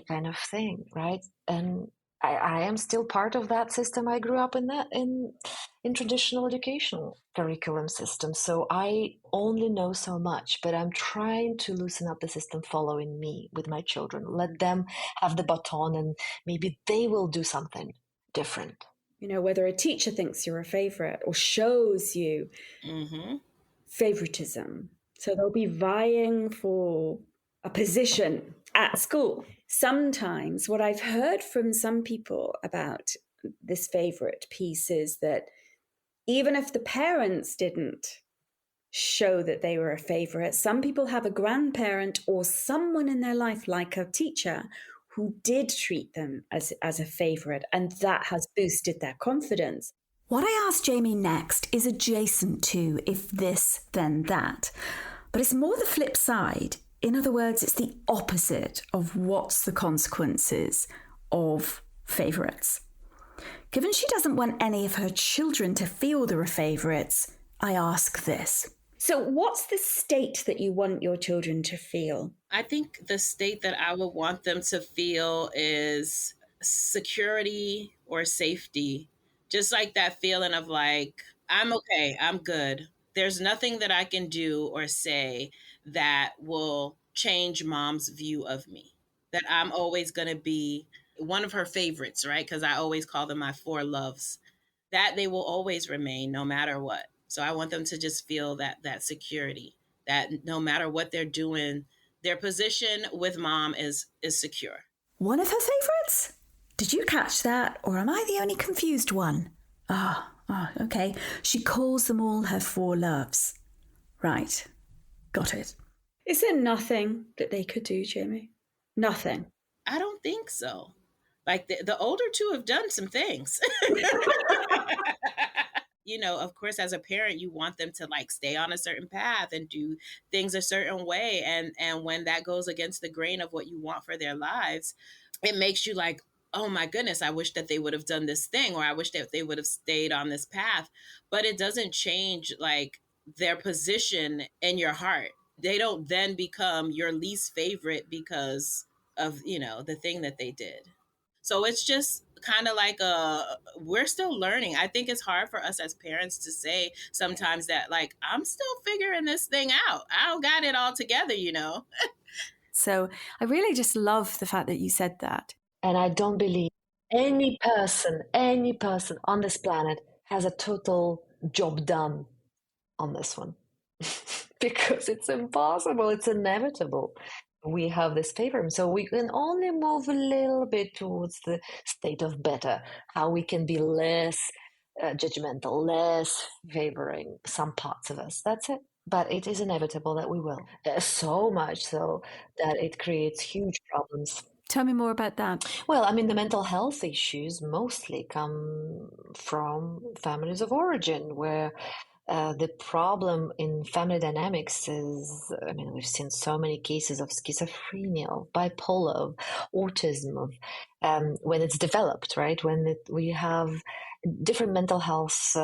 kind of thing, right? And I am still part of that system. I grew up in traditional educational curriculum system, so I only know so much, but I'm trying to loosen up the system following me with my children. Let them have the baton and maybe they will do something different. You know, whether a teacher thinks you're a favorite or shows you favoritism. So they'll be vying for a position at school. Sometimes what I've heard from some people about this favorite piece is that even if the parents didn't show that they were a favorite, some people have a grandparent or someone in their life, like a teacher, who did treat them as a favorite, and that has boosted their confidence. What I asked Jamie next is adjacent to if this, then that, but it's more the flip side. In other words, it's the opposite of what's the consequences of favourites. Given she doesn't want any of her children to feel there are favourites, I ask this. So what's the state that you want your children to feel? I think the state that I would want them to feel is security or safety. Just like that feeling of like, I'm okay, I'm good. There's nothing that I can do or say that will change mom's view of me. That I'm always going to be one of her favorites, right? Because I always call them my four loves. That they will always remain no matter what. So I want them to just feel that security, that no matter what they're doing, their position with mom is secure. One of her favourites? Did you catch that, or am I the only confused one? Okay. She calls them all her four loves. Right. Got it. Is there nothing that they could do, Jamie? Nothing? I don't think so. Like the older two have done some things. You know, of course, as a parent, you want them to like stay on a certain path and do things a certain way. And when that goes against the grain of what you want for their lives, it makes you like, oh my goodness, I wish that they would have done this thing, or I wish that they would have stayed on this path. But it doesn't change like their position in your heart. They don't then become your least favorite because of, you know, the thing that they did. So it's just kind of like we're still learning. I think it's hard for us as parents to say sometimes that like, I'm still figuring this thing out. I don't got it all together, you know? So I really just love the fact that you said that. And I don't believe any person on this planet has a total job done on this one. Because it's impossible, it's inevitable. We have this favor, so we can only move a little bit towards the state of better, how we can be less judgmental, less favoring some parts of us. That's it. But it is inevitable that we will. So much so that it creates huge problems. Tell me more about that. Well, I mean, the mental health issues mostly come from families of origin, where the problem in family dynamics is, I mean, we've seen so many cases of schizophrenia, of bipolar, of autism, of when it's developed, right? We have different mental health,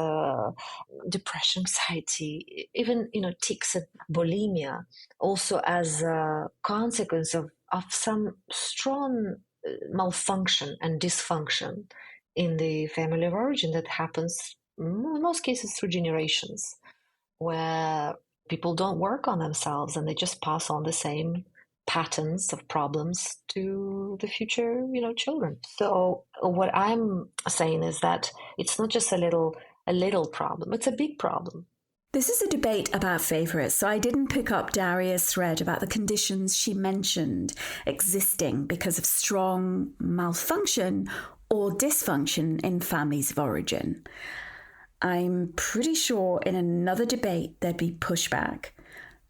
depression, anxiety, even, tics and bulimia, also as a consequence of some strong malfunction and dysfunction in the family of origin that happens in most cases through generations, where people don't work on themselves and they just pass on the same patterns of problems to the future, children. So what I'm saying is that it's not just a little problem, it's a big problem. This is a debate about favourites, so I didn't pick up Daria's thread about the conditions she mentioned existing because of strong malfunction or dysfunction in families of origin. I'm pretty sure in another debate there'd be pushback.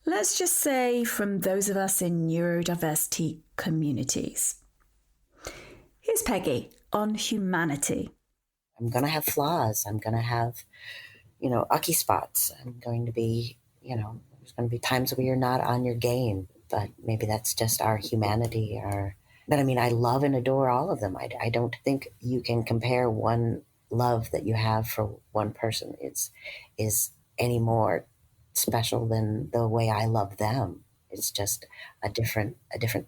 Let's just say from those of us in neurodiversity communities. Here's Peggy on humanity. I'm going to have flaws. I'm going to have, ucky spots. I'm going to be, there's going to be times where you're not on your game, but maybe that's just our humanity. But I mean, I love and adore all of them. I don't think you can compare one love that you have for one person is any more special than the way I love them. It's just a different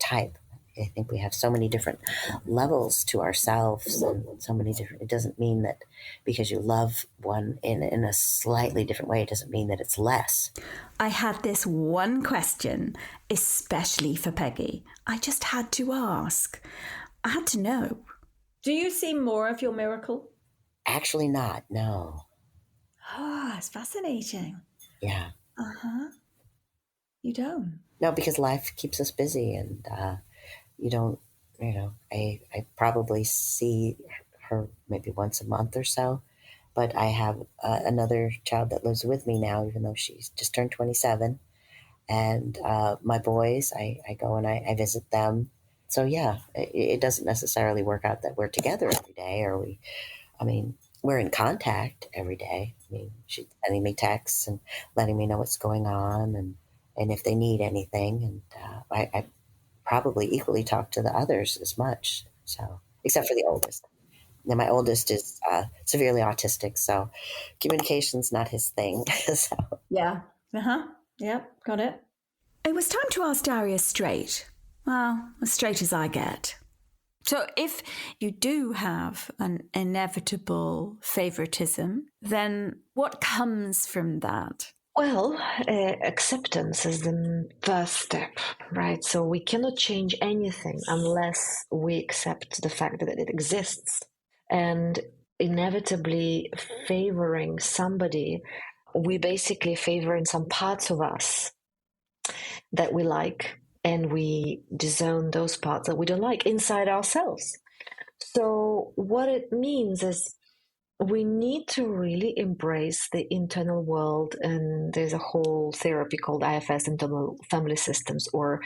type. I think we have so many different levels to ourselves, and so many different. It doesn't mean that because you love one in a slightly different way, it doesn't mean that it's less. I had this one question, especially for Peggy. I just had to ask. I had to know. Do you see more of your miracle? Actually not, no. It's fascinating. Yeah. You don't? No, because life keeps us busy, and you don't, I probably see her maybe once a month or so, but I have another child that lives with me now, even though she's just turned 27, and my boys, I go and I visit them. So yeah, it doesn't necessarily work out that we're together every day, we're in contact every day. I mean, she's sending me texts and letting me know what's going on and if they need anything. And I probably equally talk to the others as much. So, except for the oldest. And my oldest is severely autistic, so communication's not his thing. So. Yeah. Yep, got it. It was time to ask Darius straight. Well, as straight as I get. So if you do have an inevitable favouritism, then what comes from that? Well, acceptance is the first step, right? So we cannot change anything unless we accept the fact that it exists. And inevitably favoring somebody, we basically favoring some parts of us that we like, and we disown those parts that we don't like inside ourselves. So what it means is we need to really embrace the internal world, and there's a whole therapy called IFS, internal family systems, or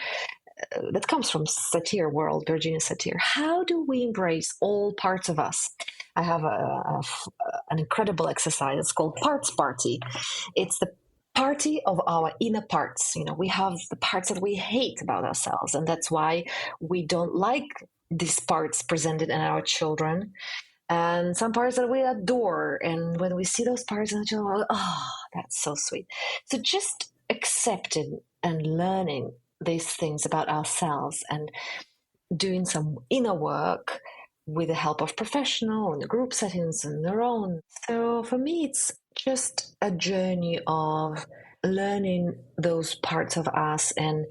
that comes from Satir world, Virginia Satir. How do we embrace all parts of us? I have an incredible exercise. It's called Parts Party. It's the party of our inner parts. We have the parts that we hate about ourselves, and that's why we don't like these parts presented in our children. And some parts that we adore. And when we see those parts in the children, that's so sweet. So just accepting and learning these things about ourselves and doing some inner work with the help of professional and group settings and their own. So for me, it's just a journey of learning those parts of us and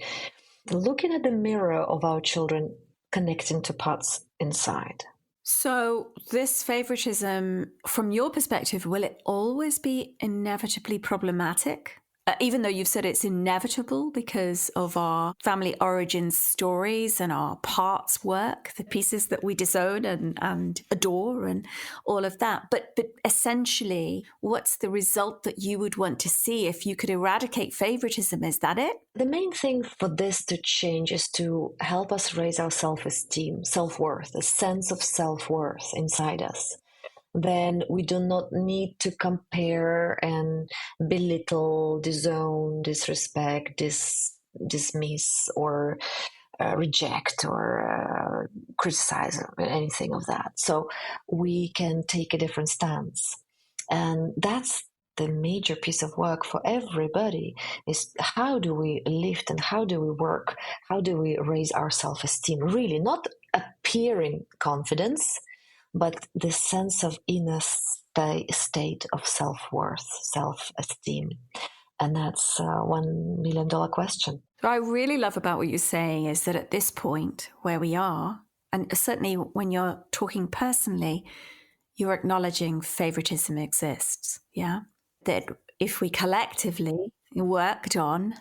looking at the mirror of our children, connecting to parts inside. So this favoritism, from your perspective, will it always be inevitably problematic? Even though you've said it's inevitable because of our family origin stories and our parts work, the pieces that we disown and adore and all of that. But essentially, what's the result that you would want to see if you could eradicate favoritism? Is that it? The main thing for this to change is to help us raise our self-esteem, self-worth, a sense of self-worth inside us. Then we do not need to compare and belittle, disown, disrespect, dismiss, or reject or criticize or anything of that. So we can take a different stance. And that's the major piece of work for everybody, is how do we lift and how do we work? How do we raise our self-esteem? Really, not appearing confidence, but the sense of inner state of self-worth, self-esteem. And that's $1 million question. What I really love about what you're saying is that at this point where we are, and certainly when you're talking personally, you're acknowledging favoritism exists, yeah? That if we collectively worked on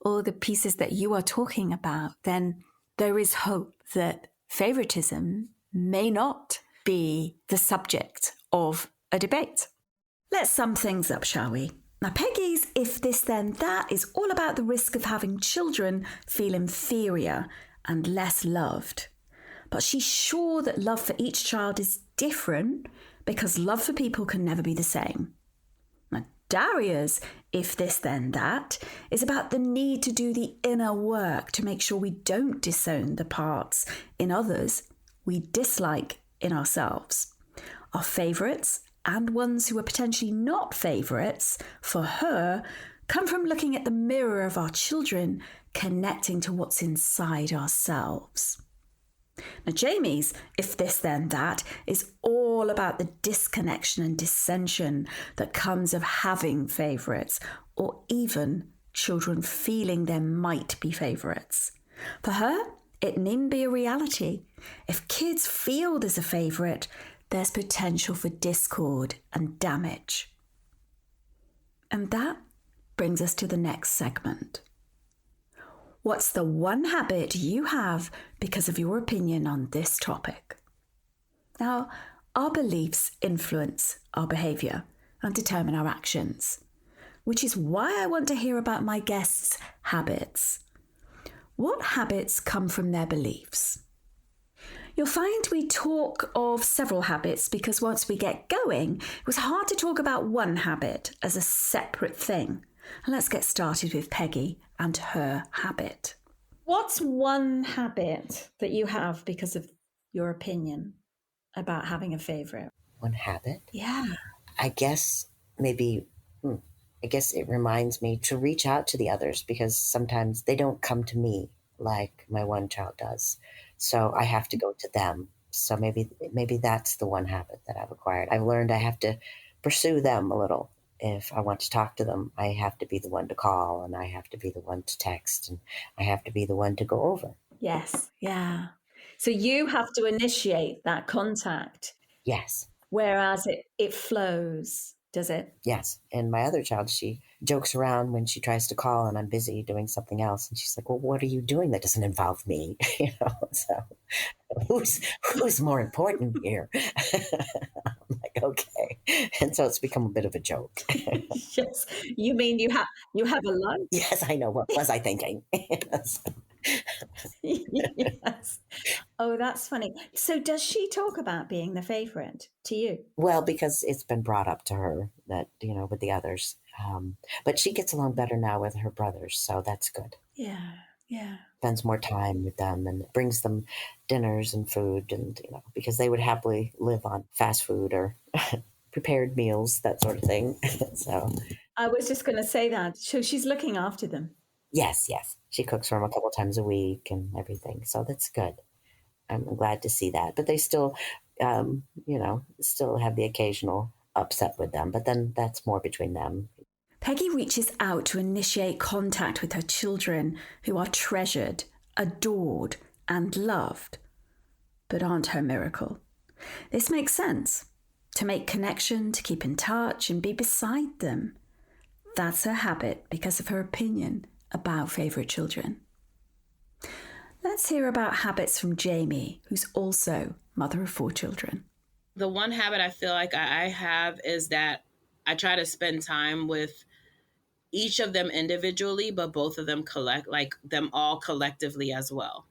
all the pieces that you are talking about, then there is hope that favoritism may not be the subject of a debate. Let's sum things up, shall we? Now, Peggy's if this then that is all about the risk of having children feel inferior and less loved. But she's sure that love for each child is different because love for people can never be the same. Now, Daria's if this then that is about the need to do the inner work to make sure we don't disown the parts in others we dislike in ourselves. Our favourites and ones who are potentially not favourites for her come from looking at the mirror of our children, connecting to what's inside ourselves. Now, Jamie's if this then that is all about the disconnection and dissension that comes of having favourites, or even children feeling there might be favourites. For her, it needn't be a reality. If kids feel there's a favourite, there's potential for discord and damage. And that brings us to the next segment. What's the one habit you have because of your opinion on this topic? Now, our beliefs influence our behaviour and determine our actions, which is why I want to hear about my guests' habits. What habits come from their beliefs? You'll find we talk of several habits because once we get going, it was hard to talk about one habit as a separate thing. And let's get started with Peggy and her habit. What's one habit that you have because of your opinion about having a favorite? One habit? Yeah. I guess it reminds me to reach out to the others, because sometimes they don't come to me like my one child does. So I have to go to them. So maybe that's the one habit that I've acquired. I've learned I have to pursue them a little. If I want to talk to them, I have to be the one to call, and I have to be the one to text, and I have to be the one to go over. Yes. Yeah. So you have to initiate that contact. Yes. Whereas it flows, does it? Yes. And my other child, she jokes around when she tries to call and I'm busy doing something else. And she's like, well, what are you doing that doesn't involve me? So who's more important here? I'm like, okay. And so it's become a bit of a joke. Yes. You mean you have a life? Yes, I know. What was I thinking? Yes. Oh, that's funny. So does she talk about being the favorite to you? Well, because it's been brought up to her that, with the others. But she gets along better now with her brothers, so that's good. Yeah, yeah. Spends more time with them and brings them dinners and food, and, because they would happily live on fast food or prepared meals, that sort of thing. So I was just going to say that. So she's looking after them. Yes. She cooks for them a couple times a week and everything. So that's good. I'm glad to see that. But they still, still have the occasional upset with them. But then that's more between them. Peggy reaches out to initiate contact with her children, who are treasured, adored, and loved, but aren't her miracle. This makes sense. To make connection, to keep in touch, and be beside them. That's her habit because of her opinion about favourite children. Let's hear about habits from Jamie, who's also mother of 4 children. The one habit I feel like I have is that I try to spend time with each of them individually, but both of them them all collectively as well.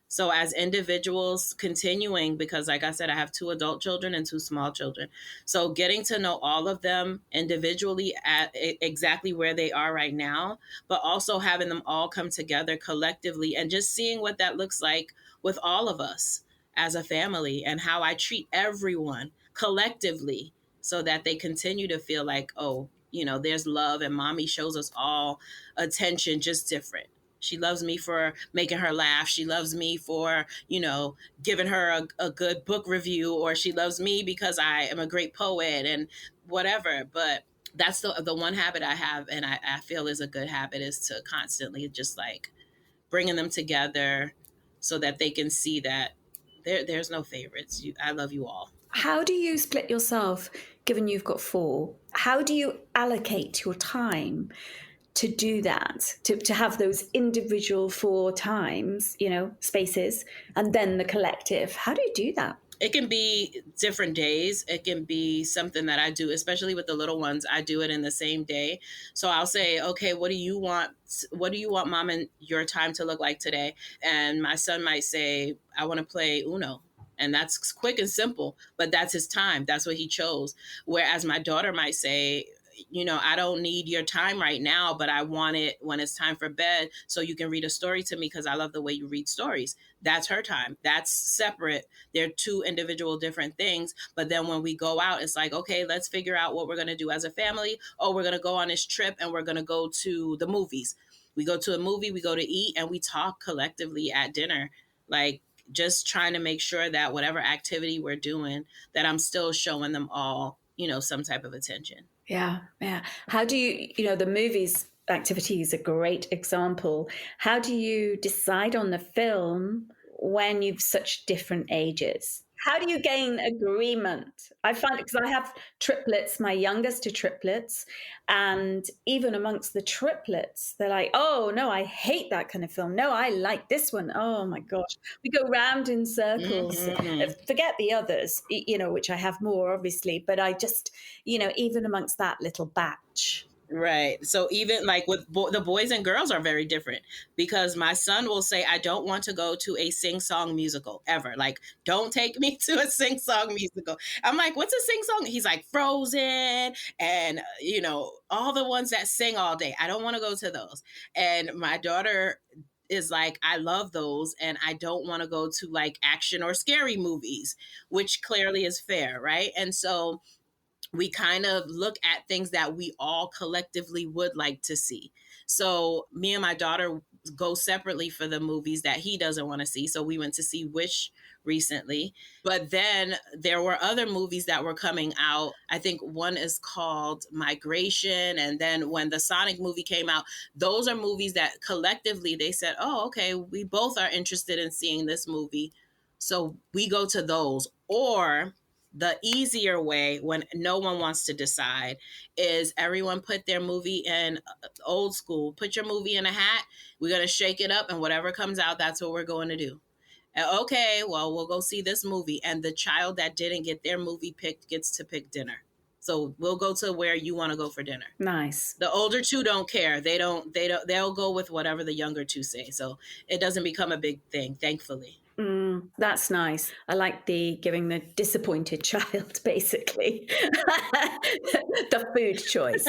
So as individuals, continuing, because like I said, I have 2 adult children and 2 small children. So getting to know all of them individually at exactly where they are right now, but also having them all come together collectively and just seeing what that looks like with all of us as a family, and how I treat everyone collectively so that they continue to feel like, oh, there's love, and mommy shows us all attention, just different. She loves me for making her laugh. She loves me for, giving her a good book review, or she loves me because I am a great poet and whatever. But that's the one habit I have, and I feel is a good habit, is to constantly just like bringing them together so that they can see that there's no favorites. I love you all. How do you split yourself, given you've got 4? How do you allocate your time to do that, to have those individual 4 times, spaces, and then the collective? How do you do that? It can be different days. It can be something that I do, especially with the little ones. I do it in the same day. So I'll say, okay, what do you want? What do you want, mom, and your time to look like today? And my son might say, I want to play Uno. And that's quick and simple, but that's his time. That's what he chose. Whereas my daughter might say, I don't need your time right now, but I want it when it's time for bed so you can read a story to me because I love the way you read stories. That's her time. That's separate. They're 2 individual different things. But then when we go out, it's like, okay, let's figure out what we're going to do as a family. Oh, we're going to go on this trip and we're going to go to the movies. We go to a movie, we go to eat, and we talk collectively at dinner. Like, just trying to make sure that whatever activity we're doing, that I'm still showing them all, some type of attention. Yeah. How do you, the movies activity is a great example. How do you decide on the film when you've such different ages? How do you gain agreement? I find, because I have triplets, my youngest are triplets, and even amongst the triplets, they're like, oh, no, I hate that kind of film. No, I like this one. Oh, my gosh. We go round in circles. Mm-hmm. Forget the others, which I have more, obviously, but I just, even amongst that little batch. Right. So even like with the boys and girls are very different, because my son will say, I don't want to go to a sing-song musical ever. Like, don't take me to a sing-song musical. I'm like, what's a sing-song? He's like, Frozen and, all the ones that sing all day. I don't want to go to those. And my daughter is like, I love those and I don't want to go to like action or scary movies, which clearly is fair, right? And so we kind of look at things that we all collectively would like to see. So me and my daughter go separately for the movies that he doesn't want to see. So we went to see Wish recently, but then there were other movies that were coming out. I think one is called Migration. And then when the Sonic movie came out, those are movies that collectively they said, oh, okay, we both are interested in seeing this movie. So we go to those. Or the easier way, when no one wants to decide, is everyone put their movie in old school. Put your movie in a hat. We're going to shake it up, and whatever comes out, that's what we're going to do. Okay, well, we'll go see this movie. And the child that didn't get their movie picked gets to pick dinner. So we'll go to where you want to go for dinner. Nice. The older two don't care. They'll go with whatever the younger two say. So it doesn't become a big thing, thankfully. That's nice. I like the giving the disappointed child, basically, the food choice.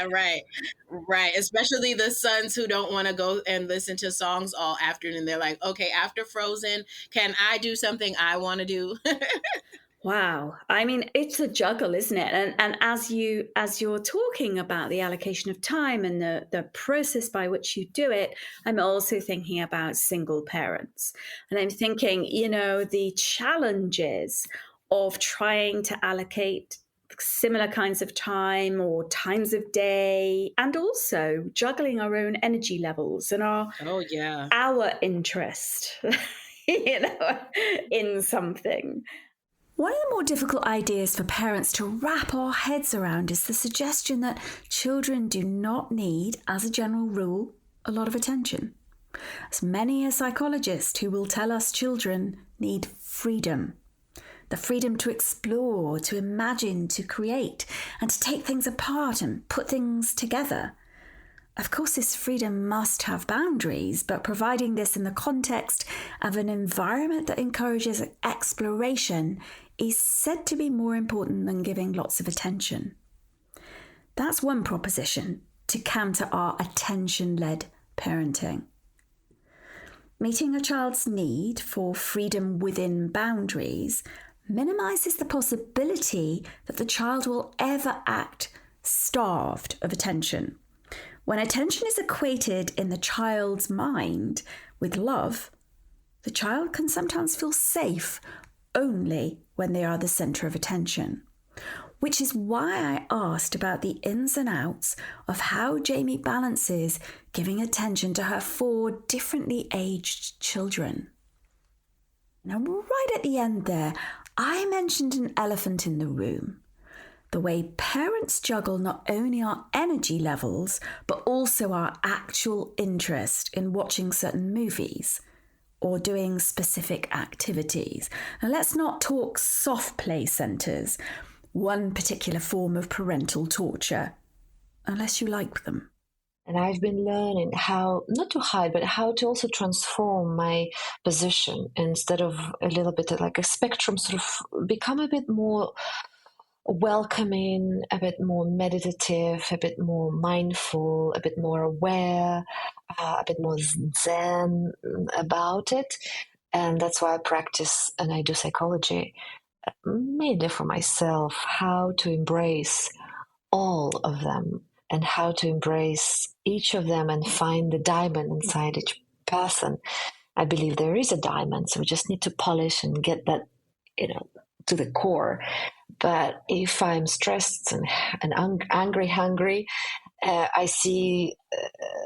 Right. Especially the sons who don't want to go and listen to songs all afternoon. They're like, okay, after Frozen, can I do something I want to do? Wow. I mean, it's a juggle, isn't it? And as you're talking about the allocation of time and the process by which you do it, I'm also thinking about single parents. And I'm thinking, the challenges of trying to allocate similar kinds of time or times of day, and also juggling our own energy levels and our interest, in something. One of the more difficult ideas for parents to wrap our heads around is the suggestion that children do not need, as a general rule, a lot of attention. As many a psychologist who will tell us children need freedom. The freedom to explore, to imagine, to create, and to take things apart and put things together. Of course, this freedom must have boundaries, but providing this in the context of an environment that encourages exploration is said to be more important than giving lots of attention. That's one proposition to counter our attention-led parenting. Meeting a child's need for freedom within boundaries minimises the possibility that the child will ever act starved of attention. When attention is equated in the child's mind with love, the child can sometimes feel safe only when they are the centre of attention. Which is why I asked about the ins and outs of how Jamie balances giving attention to her 4 differently aged children. Now, right at the end there, I mentioned an elephant in the room. The way parents juggle not only our energy levels, but also our actual interest in watching certain movies or doing specific activities. Now, let's not talk soft play centres, one particular form of parental torture, unless you like them. And I've been learning how, not to hide, but how to also transform my position instead of a little bit like a spectrum, sort of become a bit more welcoming, a bit more meditative, a bit more mindful, a bit more aware, a bit more zen about it. And that's why I practice and I do psychology, mainly for myself, how to embrace all of them and how to embrace each of them and find the diamond inside each person. I believe there is a diamond, so we just need to polish and get that, to the core. But if I'm stressed and angry, hungry, I see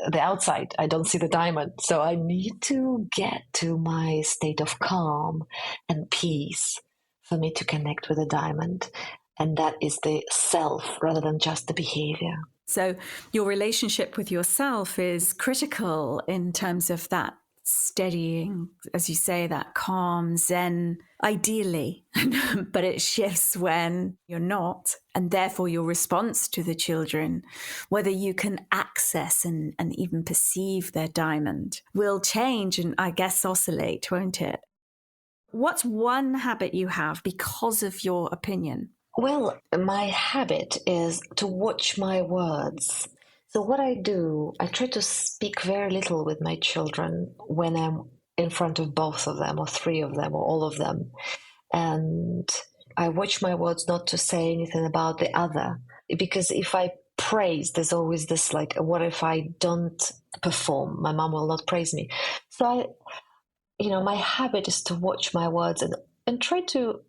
the outside. I don't see the diamond. So I need to get to my state of calm and peace for me to connect with the diamond. And that is the self rather than just the behavior. So your relationship with yourself is critical in terms of that steadying, as you say, that calm, zen, ideally, but it shifts when you're not. And therefore your response to the children, whether you can access and even perceive their diamond, will change and I guess oscillate, won't it? What's one habit you have because of your opinion? Well, my habit is to watch my words. So what I do, I try to speak very little with my children when I'm in front of both of them or three of them or all of them. And I watch my words not to say anything about the other. Because if I praise, there's always this like, what if I don't perform? My mom will not praise me. So my habit is to watch my words and try to,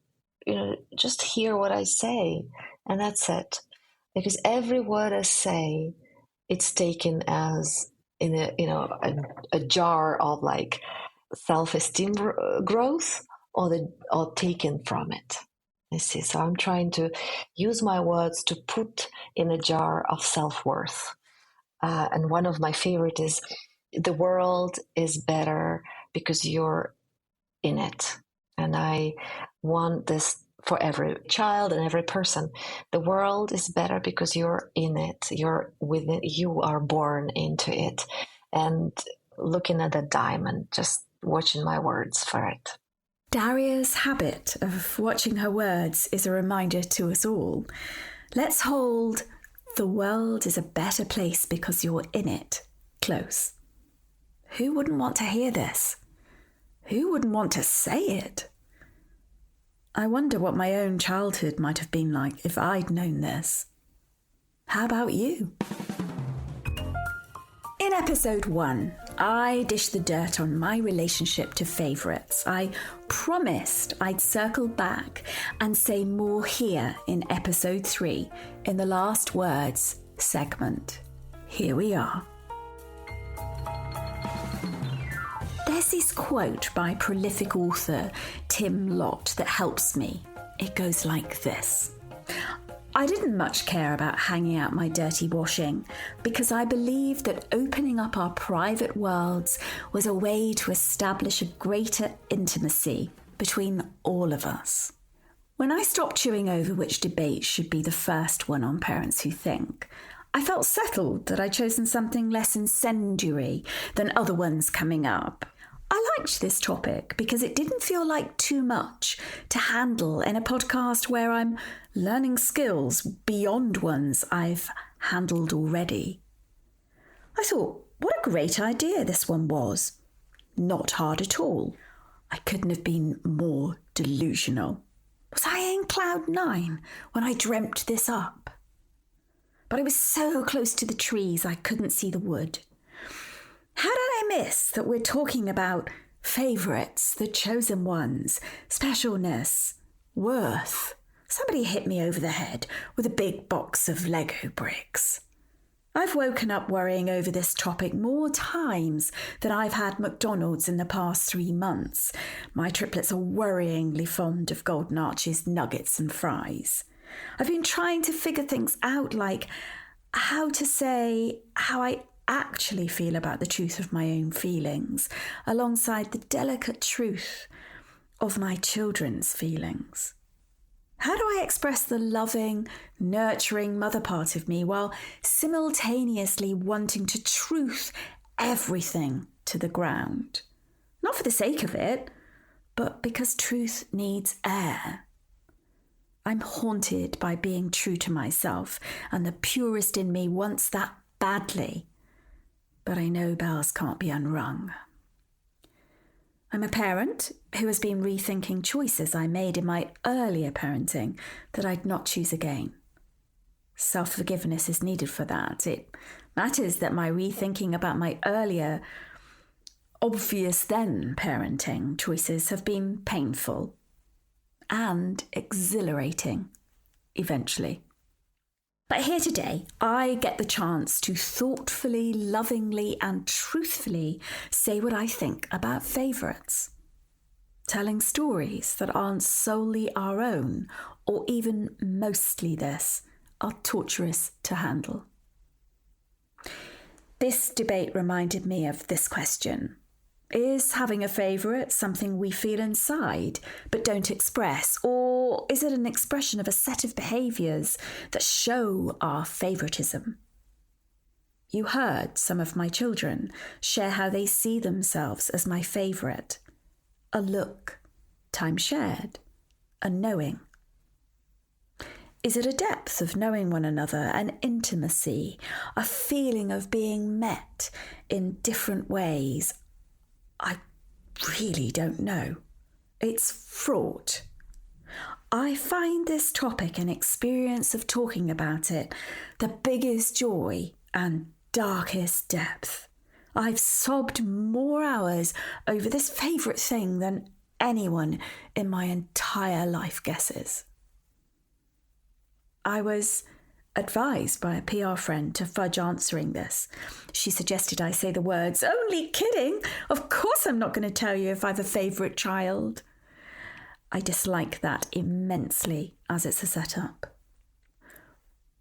just hear what I say. And that's it. Because every word I say, it's taken as in a jar of like self-esteem growth or taken from it. You see, so I'm trying to use my words to put in a jar of self-worth. And one of my favorite is, the world is better because you're in it. And I want this for every child and every person. The world is better because you're in it. You're within. You are born into it. And looking at the diamond, just watching my words for it. Daria's habit of watching her words is a reminder to us all. Let's hold "the world is a better place because you're in it" close. Who wouldn't want to hear this? Who wouldn't want to say it? I wonder what my own childhood might have been like if I'd known this. How about you? In episode 1, I dished the dirt on my relationship to favourites. I promised I'd circle back and say more here in episode 3, in the Last Words segment. Here we are. There's this quote by prolific author Tim Lott that helps me. It goes like this. I didn't much care about hanging out my dirty washing because I believed that opening up our private worlds was a way to establish a greater intimacy between all of us. When I stopped chewing over which debate should be the first one on Parents Who Think, I felt settled that I'd chosen something less incendiary than other ones coming up. I liked this topic because it didn't feel like too much to handle in a podcast where I'm learning skills beyond ones I've handled already. I thought, what a great idea this one was. Not hard at all. I couldn't have been more delusional. Was I in cloud 9 when I dreamt this up? But I was so close to the trees I couldn't see the wood. How did I miss that we're talking about favourites, the chosen ones, specialness, worth? Somebody hit me over the head with a big box of Lego bricks. I've woken up worrying over this topic more times than I've had McDonald's in the past 3 months. My triplets are worryingly fond of Golden Arches nuggets and fries. I've been trying to figure things out, like how to say how I actually feel about the truth of my own feelings, alongside the delicate truth of my children's feelings. How do I express the loving, nurturing mother part of me while simultaneously wanting to truth everything to the ground? Not for the sake of it, but because truth needs air. I'm haunted by being true to myself, and the purest in me wants that badly. But I know bells can't be unrung. I'm a parent who has been rethinking choices I made in my earlier parenting that I'd not choose again. Self-forgiveness is needed for that. It matters that my rethinking about my earlier, obvious then parenting choices have been painful and exhilarating, eventually. But here today, I get the chance to thoughtfully, lovingly, and truthfully say what I think about favourites. Telling stories that aren't solely our own, or even mostly this, are torturous to handle. This debate reminded me of this question. Is having a favourite something we feel inside but don't express, or is it an expression of a set of behaviours that show our favouritism? You heard some of my children share how they see themselves as my favourite. A look, time shared, a knowing. Is it a depth of knowing one another, an intimacy, a feeling of being met in different ways? I really don't know. It's fraught. I find this topic and experience of talking about it the biggest joy and darkest depth. I've sobbed more hours over this favourite thing than anyone in my entire life guesses. I was advised by a PR friend to fudge answering this. She suggested I say the words, "Only kidding! Of course I'm not going to tell you if I've a favourite child." I dislike that immensely as it's a setup.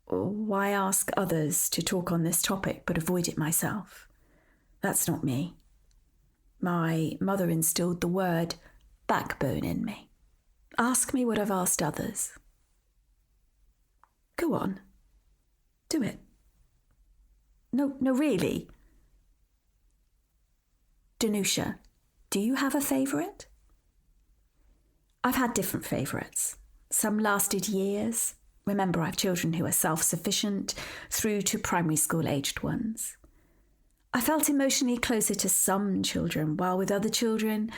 Why ask others to talk on this topic but avoid it myself? That's not me. My mother instilled the word backbone in me. Ask me what I've asked others. Go on. Do it. No, really. Danusia, do you have a favourite? I've had different favourites. Some lasted years. Remember, I've children who are self-sufficient through to primary school-aged ones. I felt emotionally closer to some children, while with other children,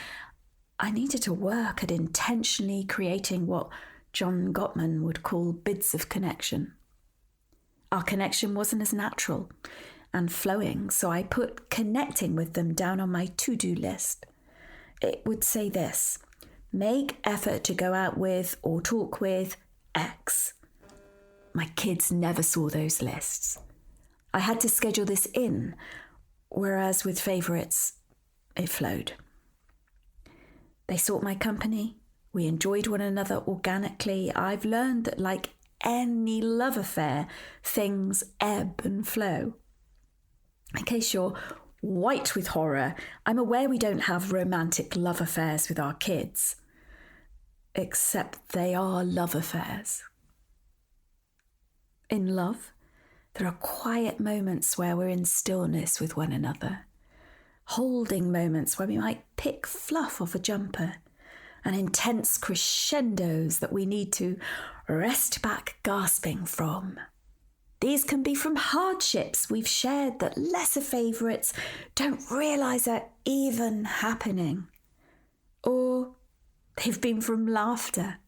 I needed to work at intentionally creating what John Gottman would call bids of connection. Our connection wasn't as natural and flowing, so I put connecting with them down on my to-do list. It would say this: make effort to go out with or talk with X. My kids never saw those lists. I had to schedule this in, whereas with favourites, it flowed. They sought my company. We enjoyed one another organically. I've learned that, like any love affair, things ebb and flow. In case you're white with horror, I'm aware we don't have romantic love affairs with our kids. Except they are love affairs. In love, there are quiet moments where we're in stillness with one another. Holding moments where we might pick fluff off a jumper, and intense crescendos that we need to rest back gasping from. These can be from hardships we've shared that lesser favourites don't realise are even happening. Or they've been from laughter.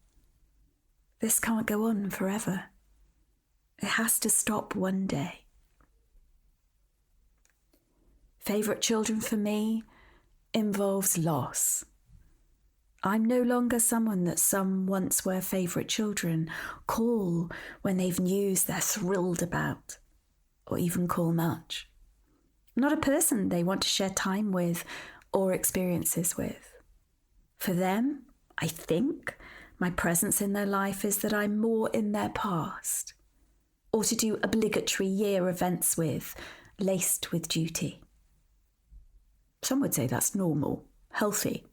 This can't go on forever. It has to stop one day. Favourite children for me involves loss. I'm no longer someone that some once were favourite children call when they've news they're thrilled about, or even call much. I'm not a person they want to share time with or experiences with. For them, I think, my presence in their life is that I'm more in their past, or to do obligatory year events with, laced with duty. Some would say that's normal, healthy.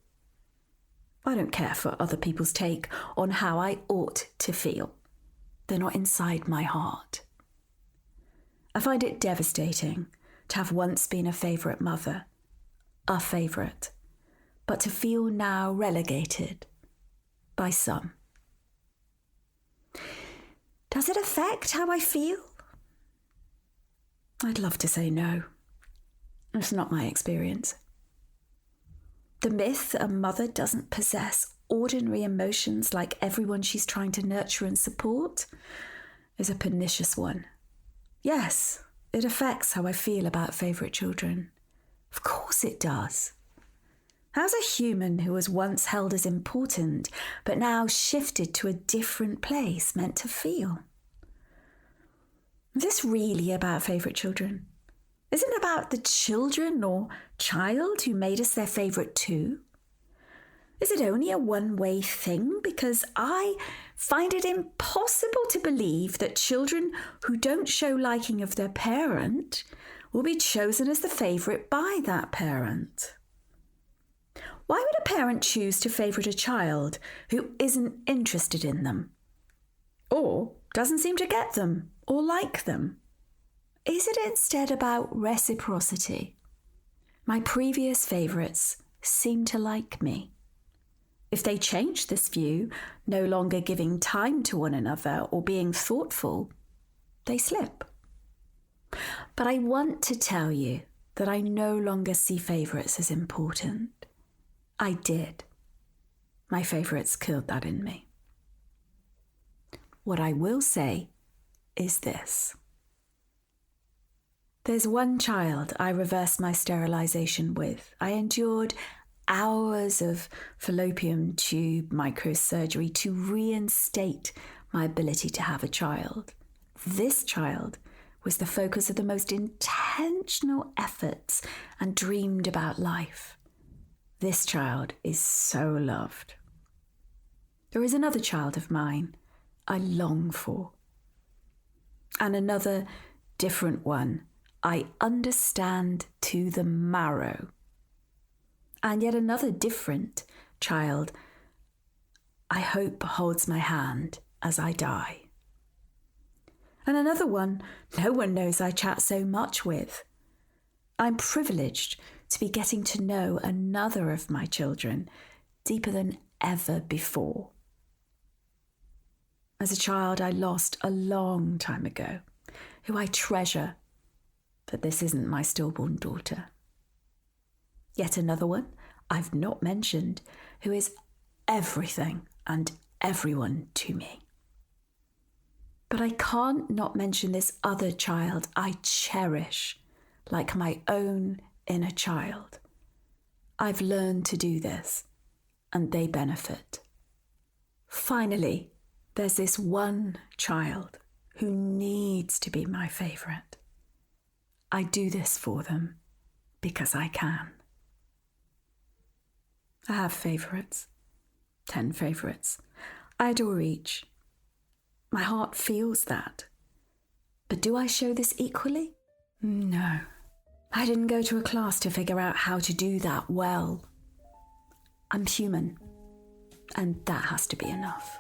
I don't care for other people's take on how I ought to feel. They're not inside my heart. I find it devastating to have once been a favourite mother, a favourite, but to feel now relegated by some. Does it affect how I feel? I'd love to say no. It's not my experience. The myth a mother doesn't possess ordinary emotions like everyone she's trying to nurture and support is a pernicious one. Yes, it affects how I feel about favourite children. Of course it does. How's a human who was once held as important but now shifted to a different place meant to feel? Is this really about favourite children? Is it about the children or child who made us their favourite too? Is it only a one-way thing? Because I find it impossible to believe that children who don't show liking of their parent will be chosen as the favourite by that parent. Why would a parent choose to favourite a child who isn't interested in them? Or doesn't seem to get them or like them? Is it instead about reciprocity? My previous favourites seem to like me. If they change this view, no longer giving time to one another or being thoughtful, they slip. But I want to tell you that I no longer see favourites as important. I did. My favourites killed that in me. What I will say is this. There's one child I reversed my sterilisation with. I endured hours of fallopian tube microsurgery to reinstate my ability to have a child. This child was the focus of the most intentional efforts and dreamed about life. This child is so loved. There is another child of mine I long for. And another different one I understand to the marrow. And yet another different child I hope holds my hand as I die. And another one no one knows I chat so much with. I'm privileged to be getting to know another of my children deeper than ever before. As a child I lost a long time ago, who I treasure, but this isn't my stillborn daughter. Yet another one I've not mentioned, who is everything and everyone to me. But I can't not mention this other child I cherish like my own inner child. I've learned to do this, and they benefit. Finally, there's this one child who needs to be my favourite. I do this for them because I can. I have favourites, 10 favourites. I adore each. My heart feels that. But do I show this equally? No. I didn't go to a class to figure out how to do that well. I'm human, and that has to be enough.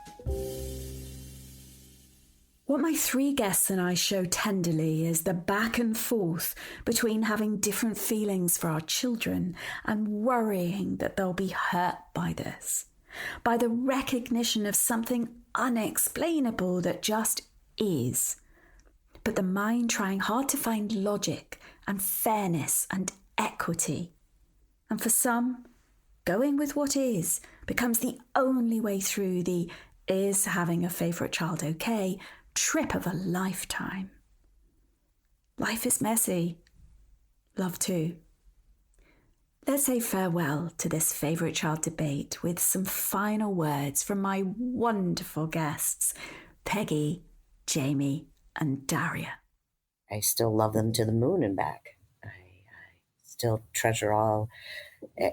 What my 3 guests and I show tenderly is the back and forth between having different feelings for our children and worrying that they'll be hurt by this, by the recognition of something unexplainable that just is, but the mind trying hard to find logic and fairness and equity. And for some, going with what is becomes the only way through the is having a favourite child okay trip of a lifetime. Life is messy. Love too. Let's say farewell to this favourite child debate with some final words from my wonderful guests, Peggy, Jamie, and Daria. I still love them to the moon and back. I still treasure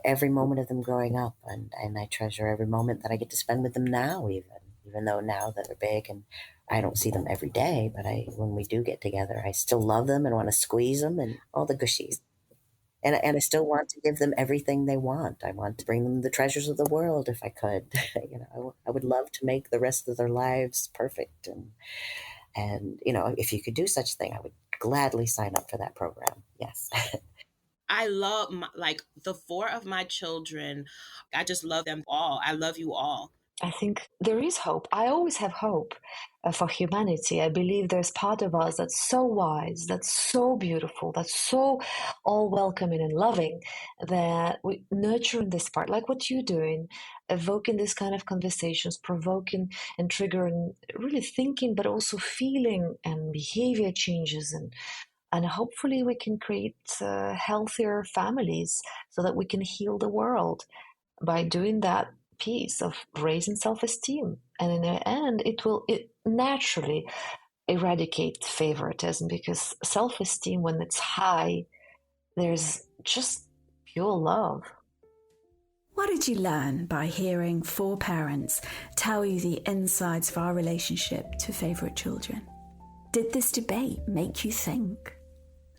every moment of them growing up, and I treasure every moment that I get to spend with them now, even though now that they're big and I don't see them every day, but when we do get together, I still love them and want to squeeze them and all the gushies. And I still want to give them everything they want. I want to bring them the treasures of the world if I could. I would love to make the rest of their lives perfect. And if you could do such a thing, I would gladly sign up for that program. Yes. I love the 4 of my children. I just love them all. I love you all. I think there is hope. I always have hope for humanity. I believe there's part of us that's so wise, that's so beautiful, that's so all welcoming and loving, that we nurturing this part, like what you're doing, evoking this kind of conversations, provoking and triggering, really thinking, but also feeling and behavior changes. And hopefully we can create healthier families so that we can heal the world by doing that piece of raising self-esteem. And in the end, it naturally eradicate favoritism, because self-esteem, when it's high, there's just pure love. What did you learn by hearing 4 parents tell you the insides of our relationship to favourite children? Did this debate make you think?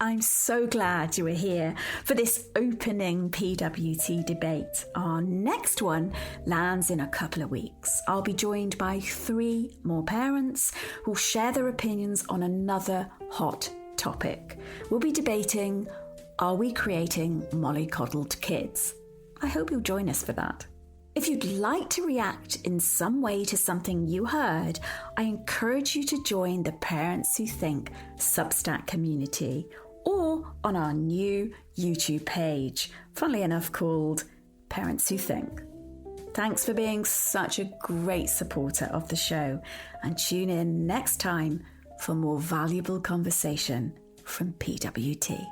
I'm so glad you were here for this opening PWT debate. Our next one lands in a couple of weeks. I'll be joined by 3 more parents who'll share their opinions on another hot topic. We'll be debating, are we creating mollycoddled kids? I hope you'll join us for that. If you'd like to react in some way to something you heard, I encourage you to join the Parents Who Think Substack community or on our new YouTube page, funnily enough called Parents Who Think. Thanks for being such a great supporter of the show, and tune in next time for more valuable conversation from PWT.